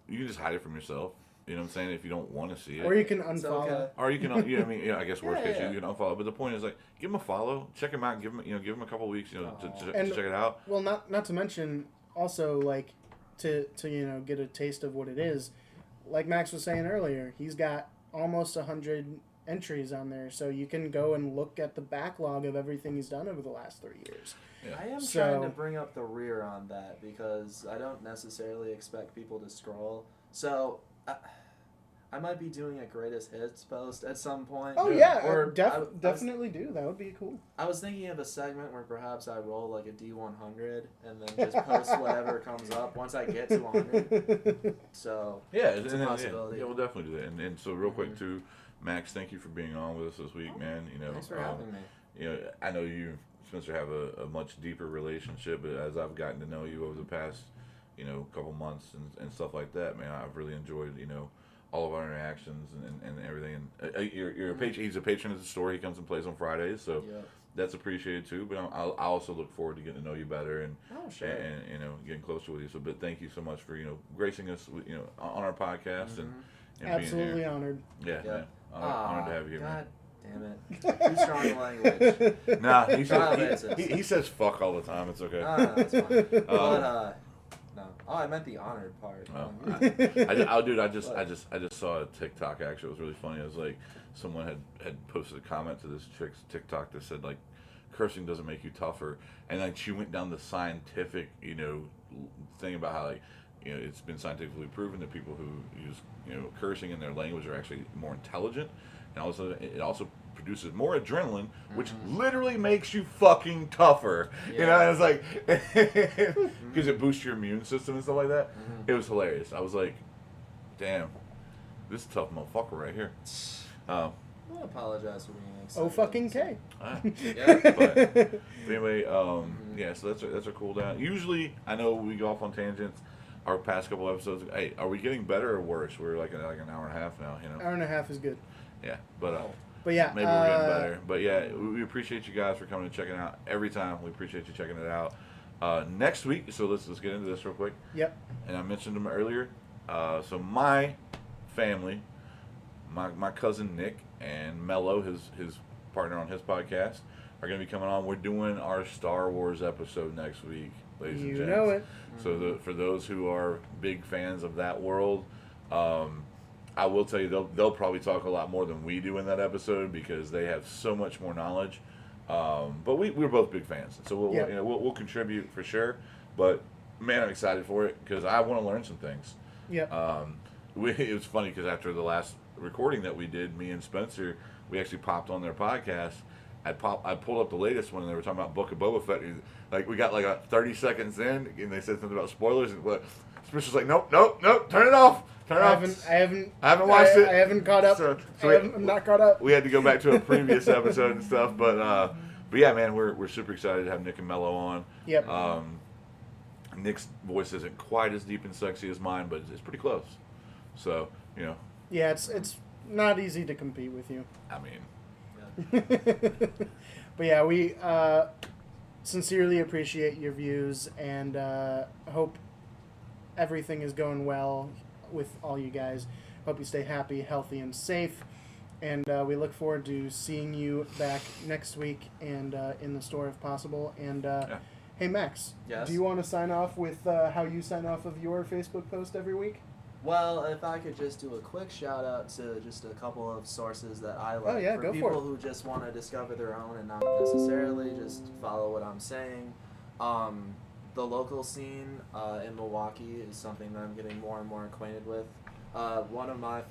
You can just hide it from yourself. You know what I'm saying? If you don't want to see it. Or you can unfollow. Okay. Or you can, I guess worst case, you can unfollow. But the point is, like, give him a follow, check him out, give him a couple weeks, to check it out. Well, not to mention, also, like, to get a taste of what it is. Like Max was saying earlier, he's got almost 100 entries on there, so you can go and look at the backlog of everything he's done over the last 3 years. Yeah. I am trying to bring up the rear on that because I don't necessarily expect people to scroll. So I might be doing a greatest hits post at some point. Oh yeah, or definitely do. That would be cool. I was thinking of a segment where perhaps I roll like a D100 and then just post whatever comes up once I get to 100. So it's a possibility. Yeah, we'll definitely do that. And so real quick too, Max, thank you for being on with us this week, man. Thanks for having me. I know you and Spencer have a much deeper relationship, but as I've gotten to know you over the past, couple months and stuff like that, man, I've really enjoyed, all of our interactions and everything. And you're a patron. He's a patron of the store. He comes and plays on Fridays, so that's appreciated too. But I also look forward to getting to know you better and getting closer with you. So, but thank you so much for gracing us on our podcast and absolutely being here. honored. Yeah, man. Honored to have you here, man. Damn it. Too strong language. Nah, he says fuck all the time. It's okay. That's fine. But, no. Oh, I meant the honored part. I just saw a TikTok, actually. It was really funny. It was like someone had posted a comment to this chick's TikTok that said, like, cursing doesn't make you tougher. And like she went down the scientific, thing about how, like, it's been scientifically proven that people who use, cursing in their language are actually more intelligent. And also, it also produces more adrenaline, which literally makes you fucking tougher. And it's like, because it boosts your immune system and stuff like that. It was hilarious. I was like, damn, this is a tough motherfucker right here. I apologize for being excited. Oh, fucking K. But anyway, so that's a cool down. Usually, I know we go off on tangents. Our past couple episodes, hey, are we getting better or worse? We're like an hour and a half now, Hour and a half is good. Yeah, but yeah, maybe we're getting better. But yeah, we appreciate you guys for coming and checking it out every time. We appreciate you checking it out. Next week, so let's get into this real quick. Yep. And I mentioned them earlier. So my family, my cousin Nick and Mello, his partner on his podcast, are going to be coming on. We're doing our Star Wars episode next week, ladies and gents. You know it. So for those who are big fans of that world, I will tell you, they'll probably talk a lot more than we do in that episode because they have so much more knowledge. But we're both big fans, so we'll contribute for sure. But man, I'm excited for it because I want to learn some things. Yep. It was funny because after the last recording that we did, me and Spencer, we actually popped on their podcast. I pulled up the latest one, and they were talking about Book of Boba Fett. Like we got like 30 seconds in, and they said something about spoilers, and what Spencer's like, nope, turn it off. I haven't watched it. I haven't caught up. I'm not caught up. We had to go back to a previous episode and stuff, but yeah, man, we're super excited to have Nick and Mello on. Yep. Nick's voice isn't quite as deep and sexy as mine, but it's pretty close. So, Yeah, it's not easy to compete with you. I mean. But yeah, we sincerely appreciate your views and hope everything is going well with all you guys. Hope you stay happy, healthy, and safe. And we look forward to seeing you back next week and in the store if possible. And hey, Max, yes? Do you want to sign off with how you sign off of your Facebook post every week? Well, if I could just do a quick shout out to just a couple of sources that I like Oh, yeah, for go people for it. who just want to discover their own and not necessarily just follow what I'm saying. The local scene in Milwaukee is something that I'm getting more and more acquainted with. One of my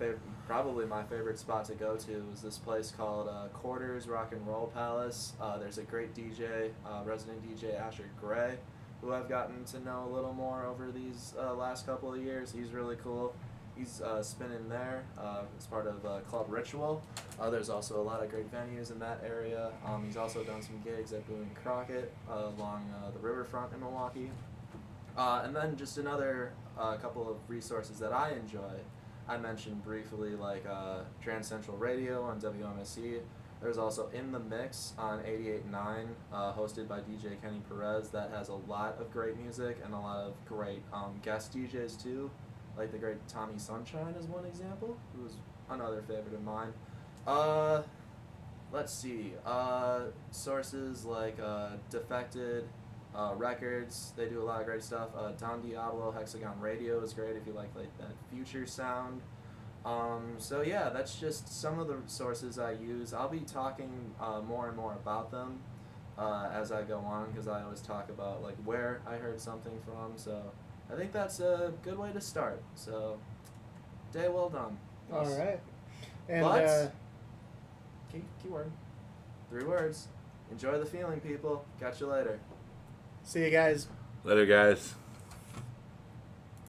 probably my favorite spot to go to is this place called Quarters Rock and Roll Palace. There's a great DJ, resident DJ Asher Gray, who I've gotten to know a little more over these last couple of years. He's really cool. He's spinning there as part of Club Ritual. There's also a lot of great venues in that area. He's also done some gigs at Boone and Crockett along the riverfront in Milwaukee. And then just another couple of resources that I enjoy. I mentioned briefly like Trans Central Radio on WMSE. There's also In the Mix on 88.9, hosted by DJ Kenny Perez, that has a lot of great music and a lot of great guest DJs too, like the great Tommy Sunshine is one example, who is another favorite of mine. Let's see, sources like Defected Records, they do a lot of great stuff. Don Diablo Hexagon Radio is great if you like that future sound. So yeah, that's just some of the sources I use. I'll be talking more and more about them as I go on, because I always talk about like where I heard something from. So I think that's a good way to start. So day well done. All right. And but keyword, 3 words. Enjoy the feeling, people. Catch you later. see you guys. Later, guys.